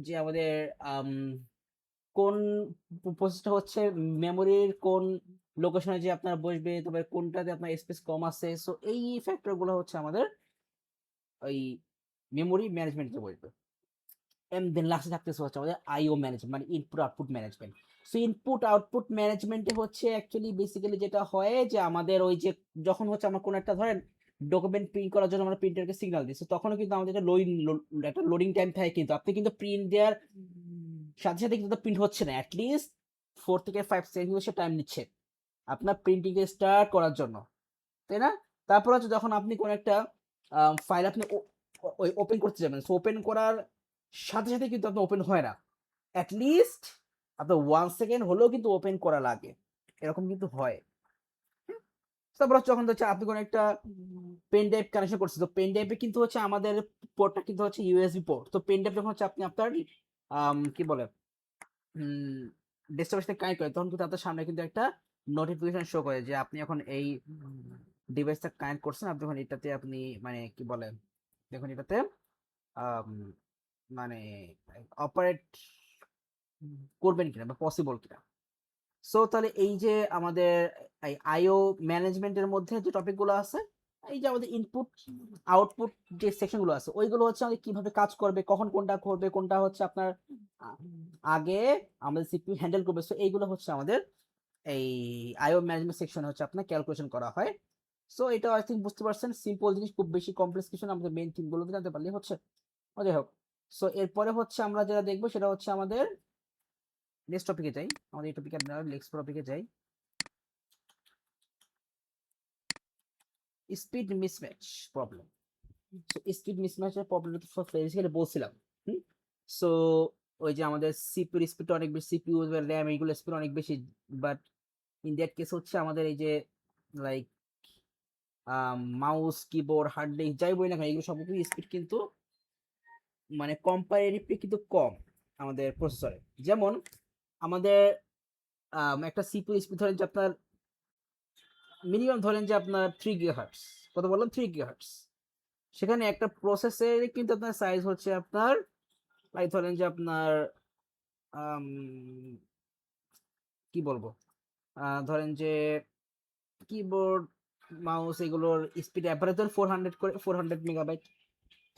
যে আমাদের আম, কোন প্রসেসটা হচ্ছে মেমোরির কোন লোকেশনে যে আপনার বসবে, তবে কোনটাতে আপনার স্পেস কম আছে। সো এই ফ্যাক্টর গুলো হচ্ছে আমাদের ওই মেমোরি ম্যানেজমেন্টে বসবে। এন্ড দেন লাস্টে থাকতেছে হচ্ছে আমাদের আইও ম্যানেজমেন্ট, মানে input output management. So input output ম্যানেজমেন্টে হচ্ছে অ্যাকচুয়ালি বেসিক্যালি যেটা হয় যে আমাদের ওই যে যখন হচ্ছে আমরা কোনো একটা ধরেন ডকুমেন্ট প্রিন্ট করার জন্য আমরা প্রিন্টারকে সিগন্যাল দিচ্ছি, তখনও কিন্তু আমাদের একটা লোডিং টাইম থাকে, কিন্তু আপনি কিন্তু প্রিন্ট দেওয়ার সাথে সাথে কিন্তু প্রিন্ট হচ্ছে না, অ্যাটলিস্ট 4 থেকে 5 সেকেন্ড সে টাইম নিচ্ছে আপনার প্রিন্টিং স্টার্ট করার জন্য, তাই না? তারপর হচ্ছে যখন আপনি কোনো একটা ফাইল আপনি ওই ওপেন করতে যাবেন, সো ওপেন করার সাথে সাথে কিন্তু আপনার ওপেন হয় না, অ্যাটলিস্ট আপনার 1 সেকেন্ড হলেও কিন্তু ওপেন করা লাগে, এরকম কিন্তু হয়। তারপর হচ্ছে যখন হচ্ছে আপনি কোনো একটা পেন ড্রাইভ কানেকশন করছেন, তো পেন ড্রাইভে কিন্তু হচ্ছে আমাদের পোর্টটা কিন্তু হচ্ছে ইউএসবি পোর্ট। তো পেন ড্রাইভ যখন হচ্ছে আপনি আপনার কি বলে ডেস্কটপের সাথে কানেক্ট করেন, তখন কিন্তু আপনার সামনে কিন্তু একটা নোটিফিকেশন শো করে যে আপনি এখন এই ডিভাইসটা কানেক্ট করছেন, আপনি যখন এটাতে আপনি মানে কি বলে দেখুন এটাতে আম, মানে অপারেট করবেন কিনা বা পসিবল কিনা। সো তাহলে এই যে আমাদের এই আইও ম্যানেজমেন্টের মধ্যে যে টপিকগুলো আছে, এই যে আমাদের ইনপুট আউটপুট যে সেকশনগুলো আছে, ওইগুলো হচ্ছে আমাদের কিভাবে কাজ করবে, কখন কোনটা করবে, কোনটা হচ্ছে আপনার আগে আমাদের সিপিইউ হ্যান্ডেল করবে। সো এইগুলো হচ্ছে আমাদের এই আইও ম্যানেজমেন্ট সেকশনে হচ্ছে আপনার ক্যালকুলেশন করা হয়। সো এটা আই থিঙ্ক বুঝতে পারছেন, সিম্পল জিনিস, খুব বেশি কমপ্লেক্স কিছু না, আমাদের মেইন থিমগুলো জানতে পারলেই হচ্ছে। যাই হোক, সো এরপরে হচ্ছে আমরা যেটা দেখবো সেটা হচ্ছে আমাদের নেক্সট টপিকে যাই। আমাদের এই টপিকে নেক্সট টপিকে যাই, speed mismatch problem. So speed মিসম্যাচের প্রবলেম তো বেসিক্যালি বলছিলাম। সো ওই যে আমাদের সিপিউর স্পিড অনেক বেশি, সিপিইউ র্যাম এইগুলো স্পিড অনেক বেশি, বাট ইন দ্যাট কেস হচ্ছে আমাদের এই যে like mouse keyboard hard disk যাই বলি না কেন, এগুলো সব স্পিড কিন্তু মানে কম্পারেটিভলি কিন্তু কম আমাদের প্রসেসরে। যেমন আমাদের একটা সিপিইউ স্পিড ধরেন যে আপনার মিনিমাম ধরেন যে আপনার 3 GHz, কত বললাম 3 GHz, সেখানে একটা প্রসেসের কিন্তু আপনার সাইজ হচ্ছে আপনার লাইক ধরেন যে আপনার আম, কি বলবো ধরেন যে কিবোর্ড মাউস এগুলোর স্পিড অ্যাভারেজ ধরেন 400 মেগাবাইট,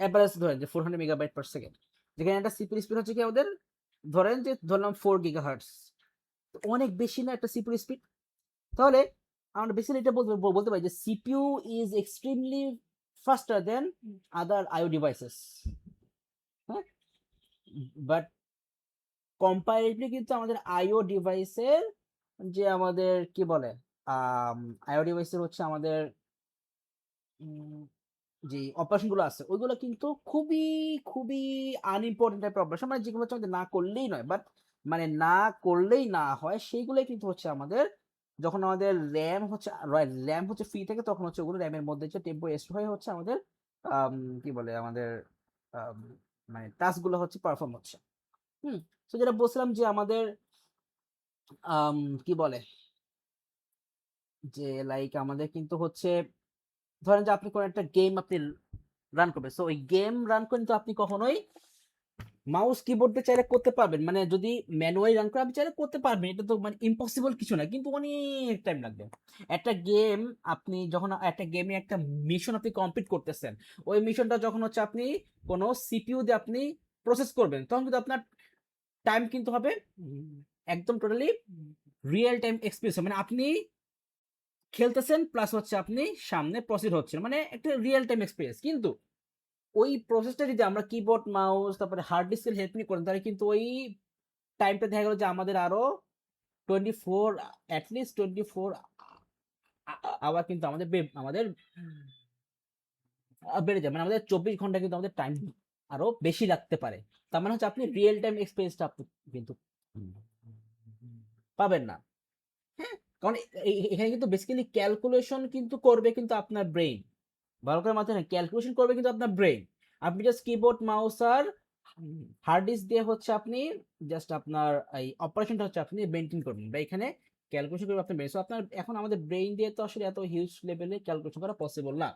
অ্যাভারেজ ধরেন যে 400 মেগাবাইট/সেকেন্ড, যেখানে একটা সিপিইউ স্পিড হচ্ছে কি আমাদের ধরেন যে ধরলাম 4 GHz, অনেক বেশি না একটা সিপিইউ স্পিড। তাহলে আমরা বেসিক্যালি এটা বলতে পারি যে CPU is extremely faster than other IO devices. হ্যাঁ, বাট কম্পারেটিভলি কিন্তু আমাদের আইও ডিভাইসের যে আমাদের কি বলে আইও ডিভাইসের হচ্ছে আমাদের যে অপারেশন গুলো আছে ওইগুলো কিন্তু খুবই খুবই আনইম্পর্টেন্ট টাইপের অপারেশন, মানে যেগুলো হচ্ছে আমাদের না করলেই নয়, বাট মানে না করলেই না হয় সেইগুলোই কিন্তু হচ্ছে আমাদের যখন আমাদের র্যাম হচ্ছে ফ্রি থাকে, তখন হচ্ছে ওগুলো র্যামের মধ্যে যে টেম্পো এক্সট্রা হয়ে হচ্ছে আমাদের কি বলে আমাদের আম, মানে টাস্ক গুলো হচ্ছে পারফর্ম হচ্ছে। হুম। তো যেটা বলছিলাম যে আমাদের আম, কি বলে যে লাইক আমাদের কিন্তু হচ্ছে ধরেন যে আপনি কোনো একটা গেম আপনি রান করবেন, সো ওই গেম রান কিন্তু আপনি কখনোই মাউস কিবোর্ড দিয়ে চাইলে করতে পারবেন, মানে যদি ম্যানুয়ালি রান করে আপনি চাইলে করতে পারবেন, এটা তো মানে ইম্পসিবল কিছু না, কিন্তু অনেক টাইম লাগবে। একটা গেম আপনি যখন একটা গেমে একটা মিশন আপনি কমপ্লিট করতেছেন, ওই মিশনটা যখন হচ্ছে আপনি কোনো সিপিইউ দিয়ে আপনি প্রসেস করবেন, তখন কিন্তু আপনার টাইম কিন্তু হবে একদম টোটালি রিয়েল টাইম এক্সপিরিয়েন্স, মানে আপনি খেলতেছেন প্লাস হচ্ছে আপনি সামনে প্রসিড হচ্ছেন, মানে একটা রিয়েল টাইম এক্সপিরিয়েন্স। কিন্তু ওই প্রসেসটা যদি আমরা কিবোর্ড মাউস তারপরে হার্ড ডিস্কের হেল্প নিয়ে করেন, তাহলে কিন্তু ওই টাইমটা দেখা গেল যে আমাদের আরো 24, অ্যাটলিস্ট 24 আওয়ার কিন্তু আমাদের বেড়ে যায়, মানে আমাদের 24 ঘন্টা কিন্তু আমাদের টাইম আরো বেশি লাগতে পারে। তার মানে হচ্ছে আপনি রিয়েল টাইম এক্সপিরিয়েন্সটা আপনি কিন্তু পাবেন না। হ্যাঁ, কারণ এখানে কিন্তু বেসিক্যালি ক্যালকুলেশন কিন্তু করবে কিন্তু আপনার ব্রেইন, ভালো করে মাথায় ক্যালকুলেশন করবে কিন্তু আপনার ব্রেইন। আপনি জাস্ট কিবোর্ড মাউস আর হার্ড ডিস্ক দিয়ে হচ্ছে আপনি জাস্ট আপনার এই অপারেশনটা হচ্ছে আপনি মেনটেন করবেন, বা এখানে ক্যালকুলেশন করবে আপনার ব্রেন। সো আপনার এখন আমাদের ব্রেইন দিয়ে তো আসলে এত হিউজ লেভেলে ক্যালকুলেশন করা পসিবল না।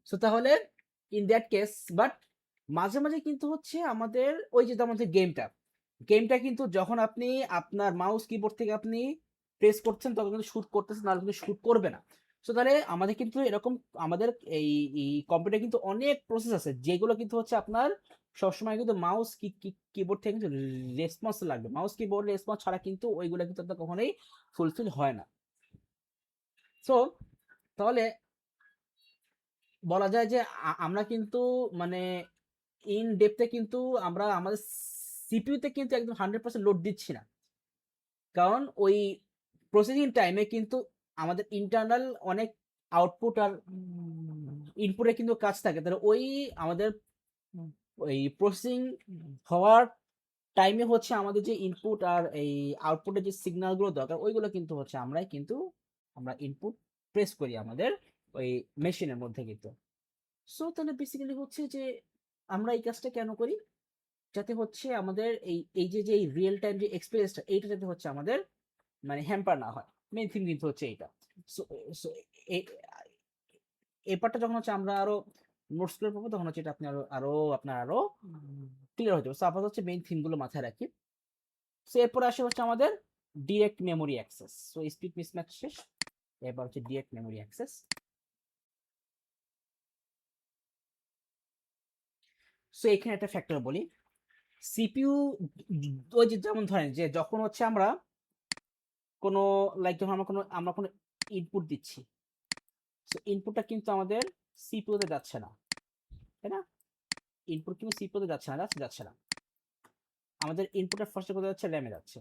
সো তাহলে ইন দ্যাট কেস, বাট মাঝে মাঝে কিন্তু হচ্ছে আমাদের ওই যে আমাদের গেমটা কিন্তু যখন আপনি আপনার মাউস কিবোর্ড থেকে আপনি প্রেস করছেন তখন কিন্তু শুট করতেছেন, নাহলে কিন্তু শুট করবে না। সো তাহলে আমাদের কিন্তু এরকম আমাদের এই কম্পিউটার কিন্তু অনেক প্রসেস আছে যেগুলো কিন্তু হচ্ছে আপনার সবসময় কিন্তু মাউস কিবোর্ড থেকে কিন্তু রেসপন্স লাগবে। মাউস কিবোর্ড রেসপন্স ছাড়া কিন্তু ওইগুলো কিন্তু আপনার কখনোই ফুলফিল হয় না। সো তাহলে বলা যায় যে আমরা কিন্তু মানে ইন ডেপথে কিন্তু আমরা আমাদের সিপিইউতে কিন্তু একদম 100% লোড দিচ্ছি না, কারণ ওই প্রসেসিং টাইমে কিন্তু আমাদের ইন্টারনাল অনেক আউটপুট আর ইনপুটে কিন্তু কাজ থাকে। তাহলে ওই আমাদের ওই প্রসেসিং হওয়ার টাইমে হচ্ছে আমাদের যে ইনপুট আর এই আউটপুটের যে সিগন্যালগুলো দরকার ওইগুলো কিন্তু হচ্ছে আমরা ইনপুট প্রেস করি আমাদের ওই মেশিনের মধ্যে কিন্তু। সো তাহলে বেসিক্যালি হচ্ছে যে আমরা এই কাজটা কেন করি, যাতে হচ্ছে আমাদের এই যে রিয়েল টাইম যে এক্সপিরিয়েন্সটা এইটা যাতে হচ্ছে আমাদের মানে হ্যাম্পার না হয়। মেইন থিং কিন্তু হচ্ছে এইটা। সো সো এই পার্টটা যখন হচ্ছে আমরা আরো নোটস করে পাবো তখন হচ্ছে এটা আপনি আরো ক্লিয়ার হয়ে যাবে। সো আপাতত হচ্ছে মেইন থিমগুলো মাথায় রাখি। সো এরপর আসে হচ্ছে আমাদের direct memory access. So speed mismatch শেষ, এরপর হচ্ছে ডিরেক্ট মেমোরি অ্যাক্সেস। সো এখানে একটা ফ্যাক্টর বলি, সিপিইউ ওই যে যেমন ধরেন যে যখন হচ্ছে আমরা কোনো লাইক যখন আমরা কোনো ইনপুট দিচ্ছি, সো ইনপুটটা কিন্তু আমাদের সিপিইউতে যাচ্ছে না, তাই না? ইনপুট কিন্তু সিপিইউতে যাচ্ছে না। আমাদের ইনপুটের ফার্স্টে কোথায় যাচ্ছে? র্যামে যাচ্ছে।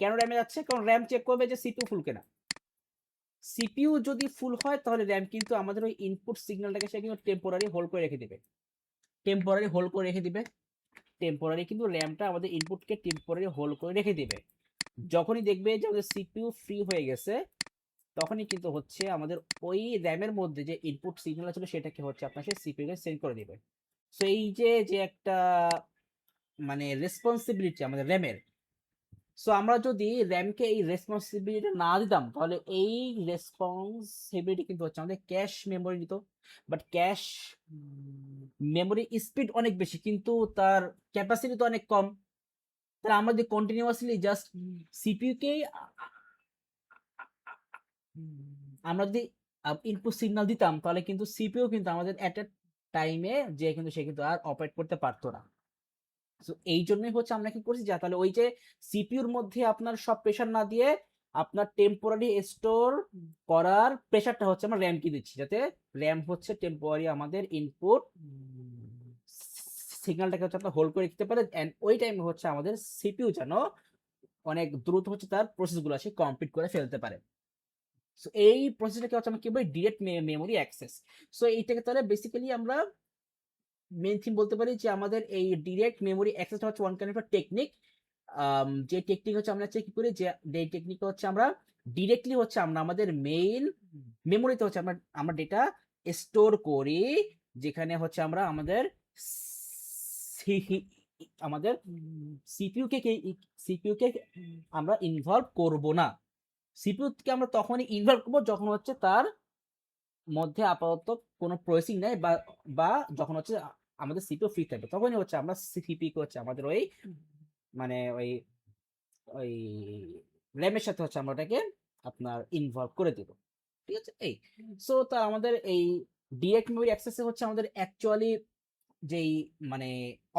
কেন র্যামে যাচ্ছে? কারণ র্যাম চেক করবে যে সিপিইউ ফুল কিনা। সিপিইউ যদি ফুল হয় তাহলে র্যাম কিন্তু আমাদের ওই ইনপুট সিগন্যালটাকে সে কিন্তু টেম্পোরারি হোল্ড করে রেখে দিবে। টেম্পোরারি কিন্তু র্যামটা আমাদের ইনপুটকে টেম্পোরারি হোল্ড করে রেখে দিবে। যখনই দেখবে যে আমাদের সিপিইউ ফ্রি হয়ে গেছে তখনই কিন্তু হচ্ছে আমাদের ওই র্যামের মধ্যে যে ইনপুট সিগন্যাল ছিল সেটাকে হচ্ছে আপনার সেই সিপিইউ কে সেন্ড করে দিবে। সো এই যে একটা মানে রেসপন্সিবিলিটি আমাদের র্যামের, সো আমরা যদি র্যামকে এই রেসপন্সিবিলিটি না দিতাম তাহলে এই রেসপন্সিবিলিটি কিন্তু হচ্ছে আমাদের ক্যাশ মেমোরি নিত। বাট ক্যাশ মেমোরি স্পিড অনেক বেশি কিন্তু তার ক্যাপাসিটি তো অনেক কম। তাহলে আমরা যদি কন্টিনিউয়াসলি জাস্ট সিপিইউকেই আমরা যদি ইনপুট সিগন্যাল দিতাম তাহলে কিন্তু সিপিইউ কিন্তু আমাদের এট এ টাইমে যে কিন্তু সে কিন্তু আর অপারেট করতে পারতো না। সো এই জন্যই হচ্ছে আমরা কি করছি, যা তাহলে ওই যে সিপিইউর মধ্যে আপনার সব প্রেশার না দিয়ে আপনার টেম্পোরারি স্টোর করার প্রেশারটা হচ্ছে আমরা র্যামকে দিচ্ছি, যাতে র্যাম হচ্ছে টেম্পোরারি আমাদের ইনপুট সিগন্যালটাকে হচ্ছে আপনার হোল্ড করে রাখতে পারে। এন্ড ওই টাইমে হচ্ছে আমাদের সিপিইউ যেন অনেক দ্রুত হচ্ছে তার প্রসেসগুলো সে কমপ্লিট করে ফেলতে পারে। সো এই প্রসেসটাকে হচ্ছে আমরা কি বলি? Direct memory access. সো এইটাকে তাহলে বেসিক্যালি আমরা মেইন থিম বলতে পারি যে আমাদের এই ডিরেক্ট মেমোরি অ্যাক্সেসটা হচ্ছে ওয়ান কাইন্ড অফ টেকনিক। যে টেকনিক হচ্ছে আমরা চেক করি যে এই টেকনিক হচ্ছে আমরা ডিরেক্টলি হচ্ছে আমরা আমাদের মেইন মেমোরিতে হচ্ছে আমরা ডেটা স্টোর করি, যেখানে হচ্ছে আমরা আমাদের আমাদের সিপিইউ কে আমরা ইনভলভ করব না। সিপিইউ কে আমরা তখনই ইনভলভ করবো যখন হচ্ছে তার মধ্যে আপাতত কোনো প্রসেসিং নেই বা যখন হচ্ছে আমাদের সিপিইউ ফ্রি থাকবে তখনই হচ্ছে আমরা সিপিইউ কে হচ্ছে আমাদের ওই মানে ওই র্যামের সাথে হচ্ছে আমরা ওটাকে আপনার ইনভলভ করে দেব। ঠিক আছে? এই সো তা আমাদের এই ডিরেক্ট মেমোরি অ্যাক্সেসে হচ্ছে আমাদের অ্যাকচুয়ালি যেই মানে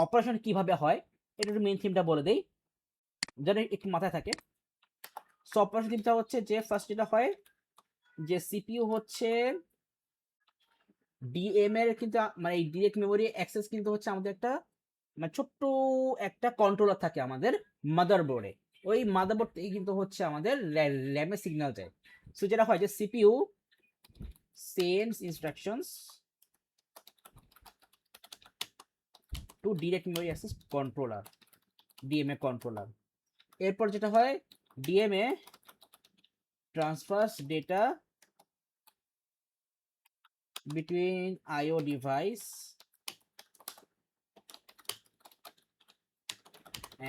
অপারেশন কিভাবে হয় এটা একটু মেইন থিমটা বলে দেই যেন একটু মাথায় থাকে। সো অপারেশন থিমটা হচ্ছে যে ফার্স্ট যেটা হয় যে সিপিইউ হচ্ছে ডিএম এর কিন্তু মানে এই ডিরেক্ট মেমোরি অ্যাক্সেস কিন্তু হচ্ছে আমাদের একটা মানে ছোট্ট একটা কন্ট্রোলার থাকে আমাদের মাদারবোর্ডে। ওই মাদারবোর্ড থেকে কিন্তু হচ্ছে আমাদের র্যামে সিগন্যাল যায়। সো যেটা হয় যে CPU sends instructions to direct memory access controller, DMA controller. এরপর যেটা হয় DMA transfers data between IO device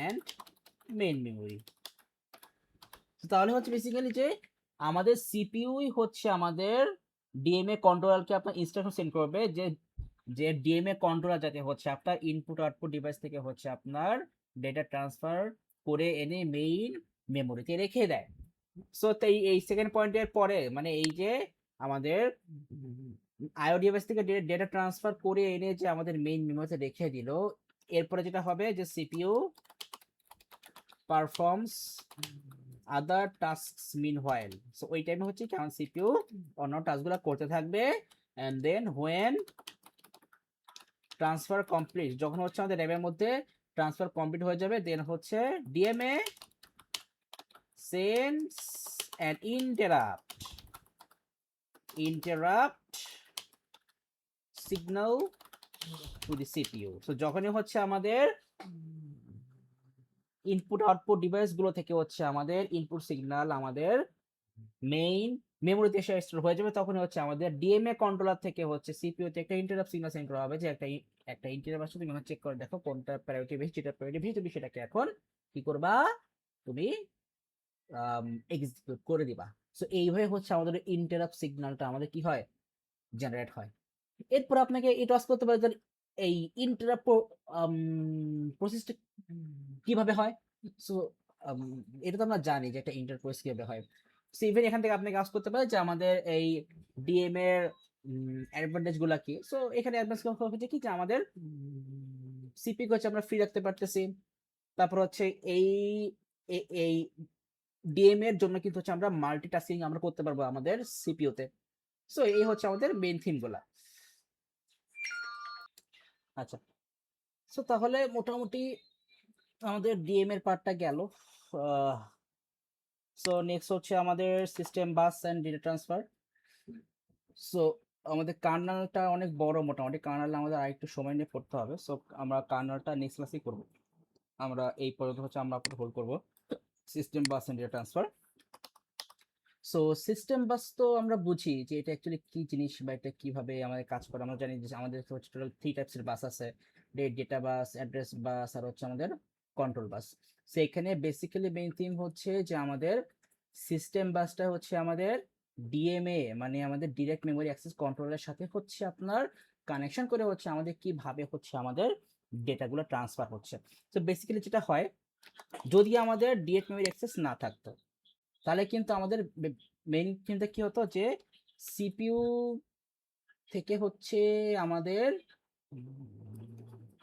and main memory. তাহলে হচ্ছে বেসিক্যালি যে আমাদের সিপিইউই হচ্ছে আমাদের ডিএমএ কন্ট্রোলারকে আপনার ইনস্ট্রাকশন সেন্ড করবে যে যে ডিএমএ কন্ট্রোলার যাতে হচ্ছে আপনার ইনপুট আউটপুট ডিভাইস থেকে হচ্ছে আপনার ডেটা ট্রান্সফার করে এনে মেইন মেমোরিতে রেখে দেয়। সো এই সেকেন্ড পয়েন্টের পরে মানে এই যে আমাদের আইও ডিভাইস থেকে ডেটা ট্রান্সফার করে এনে যে আমাদের মেইন মেমোরিতে রেখে দিল, এরপরে যেটা হবে যে CPU performs other tasks meanwhile. So ওই টাইমে হচ্ছে কারণ সিপিইউ অন্য টাস্কগুলো করতে থাকবে and then when transfer complete, যখন হচ্ছে আমাদের র্যামের মধ্যে ট্রান্সফার কমপ্লিট হয়ে যাবে দেন হচ্ছে DMA sends an interrupt signal to the CPU. So যখনই হচ্ছে আমাদের ইনপুট আউটপুট ডিভাইস গুলো থেকে হচ্ছে আমাদের ইনপুট সিগন্যাল আমাদের মেইন মেমোরিতে এসে স্টোর হয়ে যাবে, তখন হচ্ছে আমাদের ডিএমএ কন্ট্রোলার থেকে হচ্ছে সিপিইউ তে একটা ইন্টারাপ্ট সিগন্যাল সেন্ড করা হবে যে একটা ইন্টারাপ্ট আসছে, তুমি চেক করে দেখো কোনটা প্রায়োরিটি বেশি, যেটা প্রায়োরিটি বেশি তুমি সেটাকে এখন কি করবা, তুমি এক্সিকিউট করে দিবা। সো এইভাবে হচ্ছে আমাদের ইন্টারাপ্ট সিগন্যালটা আমাদের কি হয়, জেনারেট হয়। এরপর আপনাকে এটা আস করতে পারে এই ইন্টারাপ্ট প্রসেসটা কিভাবে হয়। সো এটা তো আমরা জানি যে একটা ইন্টারাপ্ট প্রসেস কিভাবে হয়। সো ইভেন এখান থেকে আপনাকে আস করতে পারে যে আমাদের এই ডিএম এর অ্যাডভান্টেজ গুলা কি। সো এখানে অ্যাডভান্টেজ হচ্ছে কি যে আমাদের সিপিইউ হচ্ছে আমরা ফ্রি রাখতে পারতেছি, তারপর হচ্ছে এই এই ডিএম এর জন্য কিন্তু হচ্ছে আমরা মাল্টিটাস্কিং আমরা করতে পারবো আমাদের সিপিইউ তে। সো এই হচ্ছে আমাদের মেইন থিম গুলা। আচ্ছা, সো তাহলে মোটামুটি আমাদের ডিএম এর পার্টটা গেল। সো নেক্সট হচ্ছে আমাদের system bus and data transfer. So আমাদের কার্নালটা অনেক বড়, মোটামুটি কার্নাল আমাদের আরেকটু সময় নিয়ে পড়তে হবে। সো আমরা কার্নালটা নেক্সট ক্লাসেই করব। আমরা এই পর্যন্ত হচ্ছে আমরা হোল্ড করব system bus and data transfer. So system bus তো আমরা বুঝি যে এটা অ্যাকচুয়ালি কি জিনিস বা এটা কিভাবে আমাদের কাজ করে। আমরা জানি যে আমাদের হচ্ছে টোটাল 3 টাইপসের বাস আছে, ডেটা বাস, অ্যাড্রেস বাস আর হচ্ছে আমাদের কন্ট্রোল বাস। সো এখানে বেসিক্যালি মেইন থিম হচ্ছে যে আমাদের সিস্টেম বাসটা হচ্ছে আমাদের ডিএমএ মানে আমাদের ডিরেক্ট মেমোরি অ্যাক্সেস কন্ট্রোলের সাথে হচ্ছে আপনার কানেকশন করে হচ্ছে আমাদের কিভাবে হচ্ছে আমাদের ডেটাগুলো ট্রান্সফার হচ্ছে। তো বেসিক্যালি যেটা হয়, যদি আমাদের ডিরেক্ট মেমোরি অ্যাক্সেস না থাকতো তাহলে কিন্তু আমাদের মেইন থিমটা কি হতো যে সিপিইউ থেকে হচ্ছে আমাদের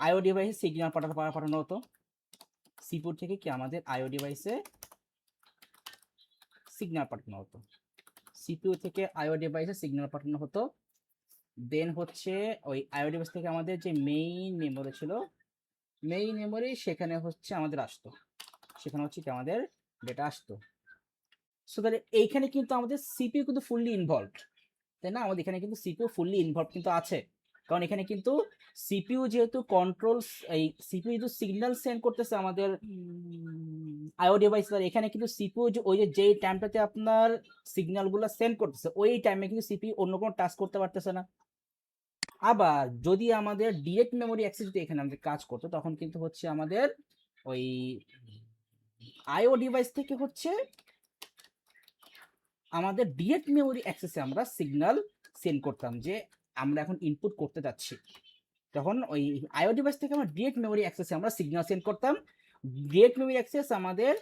আইও ডিভাইসে সিগন্যাল পাঠানো হতো, সিপিইউ থেকে কি আমাদের আইও ডিভাইসে সিগন্যাল পাঠানো হতো, সিপিইউ থেকে আইও ডিভাইসে সিগন্যাল পাঠানো হতো। দেন হচ্ছে ওই আইও ডিভাইস থেকে আমাদের যে মেইন মেমোরি ছিল, মেইন মেমোরি সেখানে হচ্ছে আমাদের আসতো, সেখানে হচ্ছে কি আমাদের ডেটা আসতো। সো তাহলে এইখানে কিন্তু আমাদের সিপিইউ কিন্তু ফুললি ইনভলভড, তাই না? আমাদের এখানে কিন্তু সিপিইউ ফুললি ইনভলভ কিন্তু আছে, কারণ এখানে কিন্তু সিপিইউ যেহেতু কন্ট্রোলস, এই সিপিইউ যেহেতু সিগন্যাল সেন্ড করতেছে আমাদের আইও ডিভাইস, এখানে কিন্তু সিপিইউ যে ওই যে টাইমটাতে আপনার সিগন্যালগুলো সেন্ড করতেছে ওই টাইমে কিন্তু সিপিইউ অন্য কোনো টাস্ক করতে পারতেছে না। আবার যদি আমাদের ডিরেক্ট মেমোরি অ্যাক্সেস যদি এখানে আমাদের কাজ করতো তখন কিন্তু হচ্ছে আমাদের ওই আইও ডিভাইস থেকে হচ্ছে আমাদের ডিরেক্ট মেমোরি অ্যাক্সেসে আমরা সিগন্যাল সেন্ড করতাম যে আমরা এখন ইনপুট করতে যাচ্ছি, তখন ওই আইও ডিভাইস থেকে আমরা ডিরেক্ট মেমোরি অ্যাক্সেসে আমরা সিগন্যাল সেন্ড করতাম। ডিরেক্ট মেমোরি অ্যাক্সেস আমাদের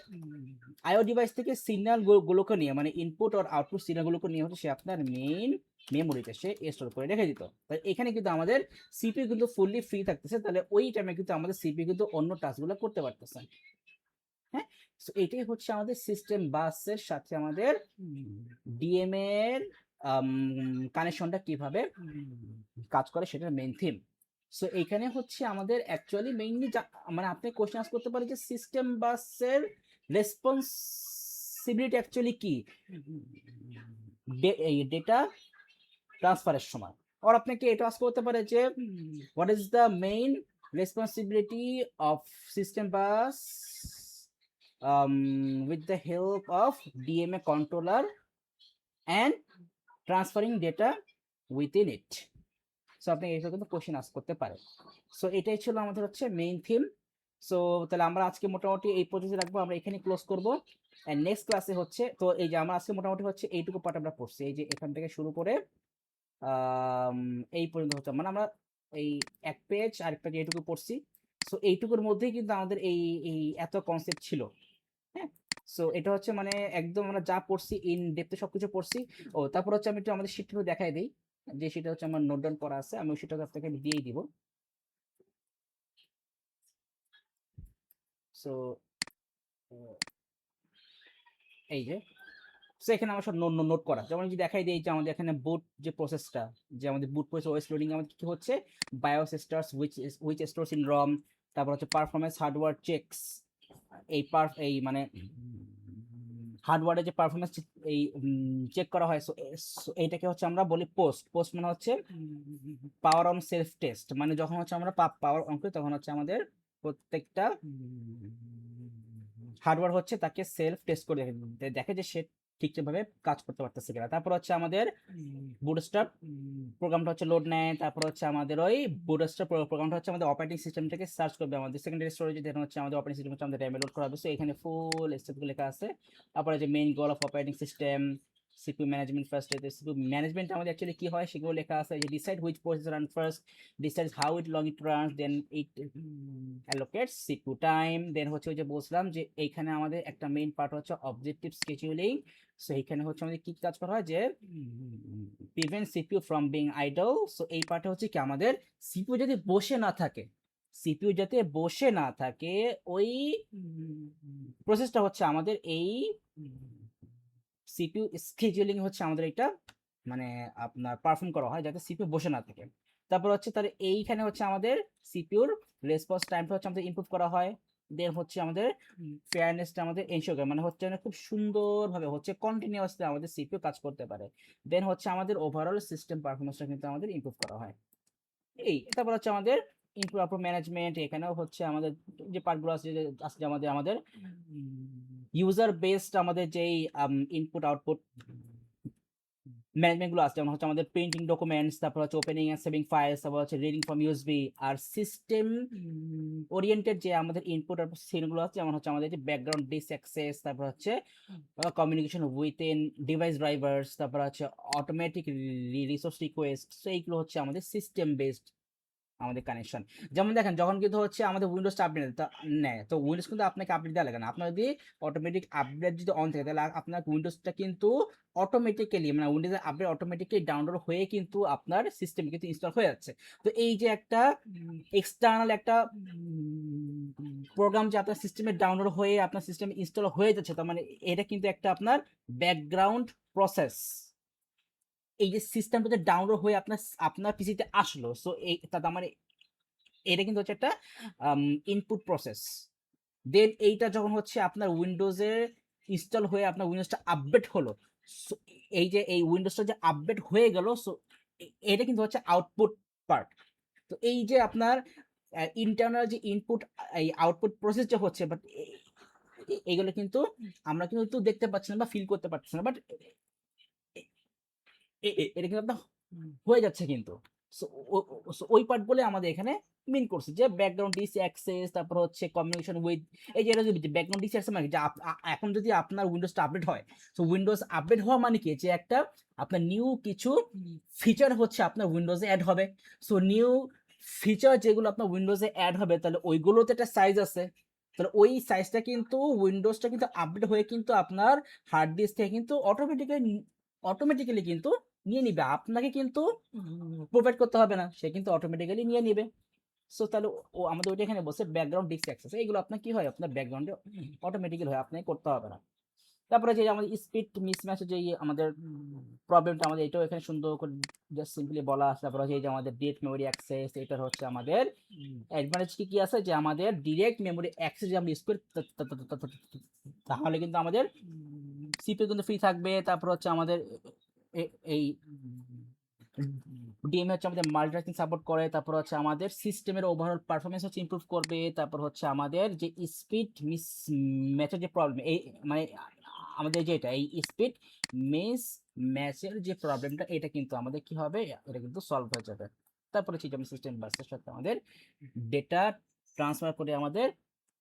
আইও ডিভাইস থেকে সিগন্যাল গুলোকে নিয়ে মানে ইনপুট আর আউটপুট সিগন্যালগুলোকে নিয়ে হচ্ছে সে আপনার মেইন মেমোরিতে সে স্টোর করে রেখে দিত। তাই এখানে কিন্তু আমাদের সিপিইউ কিন্তু ফুললি ফ্রি থাকতেছে, তাহলে ওই টাইমে কিন্তু আমাদের সিপিইউ কিন্তু অন্য টাস্কগুলো করতে পারতেছে। হ্যাঁ, সো এটাই হচ্ছে আমাদের সিস্টেম বাসের সাথে আমাদের ডিএম এর কানেকশনটা কিভাবে কাজ করে সেটার মেইন থিম। সো এখানে হচ্ছে আমাদের অ্যাকচুয়ালি মেইনলি মানে আপনি কোশ্চেন আস করতে পারেন যে সিস্টেম বাসের রেসপন্সিবিলিটি অ্যাকচুয়ালি কি এই ডেটা ট্রান্সফারের সময়। আর আপনাকে এটা আস করতে পারে যে what is the main responsibility of system bus with the help of DMA controller and transferring data within it. So আপনি এইটা কিন্তু কোশ্চেন আস করতে পারেন। সো এটাই ছিল আমাদের হচ্ছে মেইন থিম। সো তাহলে আমরা আজকে মোটামুটি এই পর্যন্ত রাখবো, আমরা এখানে ক্লোজ করব। নেক্সট ক্লাসে হচ্ছে, তো এই যে আমরা আজকে মোটামুটি হচ্ছে এইটুকু পার্ট আমরা পড়ছি, এই যে এখান থেকে শুরু করে এই পর্যন্ত হচ্ছে, মানে আমরা এই এক পেজ আরেক পেজ এইটুকু পড়ছি। সো এইটুকুর মধ্যেই কিন্তু আমাদের এই এই এত কনসেপ্ট ছিল। হ্যাঁ, সো এটা হচ্ছে মানে একদম আমরা যা পড়ছি ইন ডেপথে সবকিছু পড়ছি। ও তারপর হচ্ছে আমি একটু আমাদের শিটগুলো দেখাই দিই, যে সেটা হচ্ছে আমার নোট ডাউন করা আছে, আমি ওই শিটটা আপনাকে আমি দিয়েই দিব। সো এই যে, সো এখানে আমার সব নোট করা, যেমন যদি দেখাই দিই যে আমাদের এখানে বুট যে প্রসেসটা, যে আমাদের বুট প্রসেস ওএস লোডিং আমাদের কি হচ্ছে, BIOS starts which stores in ROM, তারপর হচ্ছে পারফরম্যান্স হার্ডওয়্যার চেকস, এই মানে হার্ডওয়্যারের যে পারফরম্যান্স এই চেক করা হয়। সো এইটাকে হচ্ছে আমরা বলি পোস্ট মানে হচ্ছে পাওয়ার অন সেলফ টেস্ট, মানে যখন হচ্ছে আমরা পাওয়ার অন করি তখন হচ্ছে আমাদের প্রত্যেকটা হার্ডওয়্যার হচ্ছে তাকে সেলফ টেস্ট করে দেখে যে সে ঠিকঠাকভাবে কাজ করতে পারতেছে কিনা। তারপর হচ্ছে আমাদের বুটস্ট্র্যাপ প্রোগ্রামটা হচ্ছে লোড নেয়, তারপর হচ্ছে আমাদের ওই বুটস্ট্র্যাপ প্রোগ্রামটা হচ্ছে আমাদের অপারেটিং সিস্টেম থেকে সার্চ করবে আমাদের সেকেন্ডারি স্টোরেজে, যেটা হচ্ছে আমাদের অপারেটিং সিস্টেম হচ্ছে আমাদের র্যামে লোড করা হবে। সো এখানে ফুল স্টেপগুলো লেখা আছে। তারপরে যে main goal of operating system, CPU management first, CPU management আমাদের অ্যাকচুয়ালি কি হয় সেগুলো লেখা আছে, যে decide which process run first, decides how it long it runs, then it allocates CPU time, then হচ্ছে ওই যে বলছিলাম যে এইখানে আমাদের একটা মেইন পার্ট হচ্ছে অবজেক্টিভ স্কেডিউলিং। সো এইখানে হচ্ছে আমাদের কি কাজ করা হয়, যে prevent CPU from being idol. So এই পার্টে হচ্ছে কি আমাদের সিপিইউ যদি বসে না থাকে, সিপিইউ যাতে বসে না থাকে, ওই প্রসেসটা হচ্ছে আমাদের এই সিপিইউ স্কেডিউলিং হচ্ছে আমাদের এটা মানে আপনার পারফর্ম করা হয় যাতে সিপিইউ বসে না থাকে। তারপর হচ্ছে তার এইখানে হচ্ছে আমাদের সিপিইউর রেসপন্স টাইমটা হচ্ছে আমাদের ইমপ্রুভ করা হয়। দেন হচ্ছে আমাদের ফেয়ারনেসটা আমাদের এনশিওর করে, মানে হচ্ছে খুব সুন্দরভাবে হচ্ছে কন্টিনিউয়াসলি আমাদের সিপিইউ কাজ করতে পারে। দেন হচ্ছে আমাদের ওভারঅল সিস্টেম পারফরমেন্সটা কিন্তু আমাদের ইমপ্রুভ করা হয়। এই তারপর হচ্ছে আমাদের ইনপুট আউটপুট ম্যানেজমেন্ট, এখানেও হচ্ছে আমাদের যে পার্টগুলো আছে, যে আজকে আমাদের ইউজার বেসড আমাদের যেই ইনপুট আউটপুট ম্যানেজমেন্ট গুলো আছে, যেমন হচ্ছে আমাদের প্রিন্টিং ডকুমেন্টস, তারপর হচ্ছে ওপেনিং এন্ড সেভিং ফাইলস, তারপর হচ্ছে রিডিং ফ্রম ইউএসবি। আর সিস্টেম ওরিয়েন্টেড যে আমাদের ইনপুট আর সিনগুলো আছে, যেমন হচ্ছে আমাদের যে ব্যাকগ্রাউন্ড ডিস্ক অ্যাক্সেস, তারপর হচ্ছে কমিউনিকেশন উইথিন ডিভাইস ড্রাইভার্স, তারপর হচ্ছে অটোমেটিক রিসোর্স রিকোয়েস্ট। সো এইগুলো হচ্ছে আমাদের সিস্টেম বেসড আমাদের কানেকশন। যেমন দেখেন যখন কিন্তু হচ্ছে আমাদের উইন্ডোজটা আপডেট নেয়, তো উইন্ডোজ কিন্তু আপনাকে আপডেট দেওয়া লাগে না, আপনার যদি অটোমেটিক আপডেট যদি অন থাকে তাহলে আপনার উইন্ডোজটা কিন্তু অটোমেটিক্যালি, মানে উইন্ডোজের আপডেট অটোমেটিক্যালি ডাউনলোড হয়ে কিন্তু আপনার সিস্টেমে কিন্তু ইনস্টল হয়ে যাচ্ছে। তো এই যে একটা এক্সটার্নাল একটা প্রোগ্রাম যে আপনার সিস্টেমে ডাউনলোড হয়ে আপনার সিস্টেমে ইনস্টল হয়ে যাচ্ছে, তার মানে এটা কিন্তু একটা আপনার ব্যাকগ্রাউন্ড প্রসেস। এই যে সিস্টেমটা ডাউনলোড হয়ে আপনার আপনার পিসিতে আসলো, সো এই তার মানে এটা কিন্তু হচ্ছে একটা ইনপুট প্রসেস। দেন এইটা যখন হচ্ছে আপনার উইন্ডোজে ইনস্টল হয়ে আপনার উইন্ডোজটা আপডেট হলো, সো এই যে এই উইন্ডোজটা যে আপডেট হয়ে গেল, সো এটা কিন্তু হচ্ছে আউটপুট পার্ট। তো এই যে আপনার ইন্টারনাল যে ইনপুট এই আউটপুট প্রসেস যে হচ্ছে, বাট এইগুলো কিন্তু আমরা কিন্তু দেখতে পাচ্ছি না বা ফিল করতে পারছি না, বাট এটা কিন্তু আপনার হয়ে যাচ্ছে কিন্তু। সো ওই পার্ট বলে আমাদের এখানে মিন করছে যে ব্যাকগ্রাউন্ড ডিসি অ্যাক্সেস, তারপর হচ্ছে কমিউনিকেশন উইথ, এই যে এটা যদি ব্যাকগ্রাউন্ড ডিসি অ্যাক্সেস মানে যে এখন যদি আপনার উইন্ডোজটা আপডেট হয়, সো উইন্ডোজ আপডেট হওয়া মানে কি, যে একটা আপনার নিউ কিছু ফিচার হচ্ছে আপনার উইন্ডোজে অ্যাড হবে। সো নিউ ফিচার যেগুলো আপনার উইন্ডোজে অ্যাড হবে, তাহলে ওইগুলোতে একটা সাইজ আছে, তাহলে ওই সাইজটা কিন্তু উইন্ডোজটা কিন্তু আপডেট হয়ে কিন্তু আপনার হার্ড ডিস্ক থেকে কিন্তু অটোমেটিক্যালি কিন্তু নিয়ে নিবে, আপনাকে কিন্তু প্রোভাইড করতে হবে না, সে কিন্তু অটোমেটিক্যালি নিয়ে নিবে। সো তাহলে ও আমাদের ওইটা এখানে বসে ব্যাকগ্রাউন্ড ডিস্ক অ্যাক্সেস, এইগুলো আপনার কি হয়, আপনার ব্যাকগ্রাউন্ডে অটোমেটিক্যালি হয়, আপনাকে করতে হবে না। তারপরে যে আমাদের স্পিড মিসম্যাচ যে আমাদের প্রবলেমটা, আমাদের এটাও এখানে সুন্দর করে জাস্ট সিম্পলি বলা আছে। তারপরে যে আমাদের ডিরেক্ট মেমোরি অ্যাক্সেস, এটার হচ্ছে আমাদের অ্যাডভান্টেজ কি কি আছে, যে আমাদের ডিরেক্ট মেমোরি অ্যাক্সেস যে আমরা ইউজ করি তাহলে কিন্তু আমাদের সিপিইউ কিন্তু ফ্রি থাকবে। তারপর হচ্ছে আমাদের এই ডিএমএ হচ্ছে আমাদের মাল্টিটাস্কিং সাপোর্ট করে, তারপর হচ্ছে আমাদের সিস্টেমের ওভারঅল পারফরমেন্স হচ্ছে ইমপ্রুভ করবে। তারপর হচ্ছে আমাদের যে স্পিড মিস ম্যাচের যে প্রবলেম, এই মানে আমাদের যেটা এই স্পিড মিস ম্যাচের যে প্রবলেমটা, এটা কিন্তু আমাদের কি হবে, এটা কিন্তু সলভ হয়ে যাবে। তারপরে হচ্ছে যেমন সিস্টেম বাসের সাথে আমাদের ডেটা ট্রান্সফার করে আমাদের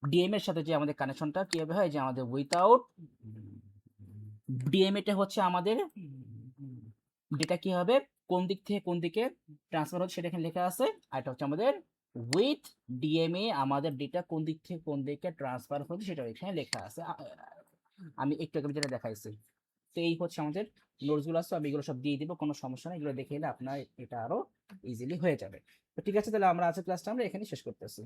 ডিএম এর সাথে যে আমাদের কানেকশনটা কিভাবে হয়, যে আমাদের উইথাউট ডিএম এটা হচ্ছে আমাদের ডেটা কি হবে, কোন দিক থেকে কোন দিকে ট্রান্সফার হচ্ছে সেটা এখানে লেখা আছে। আর এটা হচ্ছে আমাদের উইথ ডিএমএ আমাদের ডেটা কোন দিক থেকে কোন দিকে ট্রান্সফার হচ্ছে সেটা এখানে লেখা আছে। আমি একটু আগে যেটা দেখাইছি। তো এই হচ্ছে আমাদের নোটসগুলো আছে, আমি এগুলো সব দিয়ে দিব, কোনো সমস্যা নেই, এগুলো দেখে এলে আপনার এটা আরো ইজিলি হয়ে যাবে। তো ঠিক আছে, তাহলে আমরা আজকের ক্লাসটা আমরা এখানে শেষ করতেছি।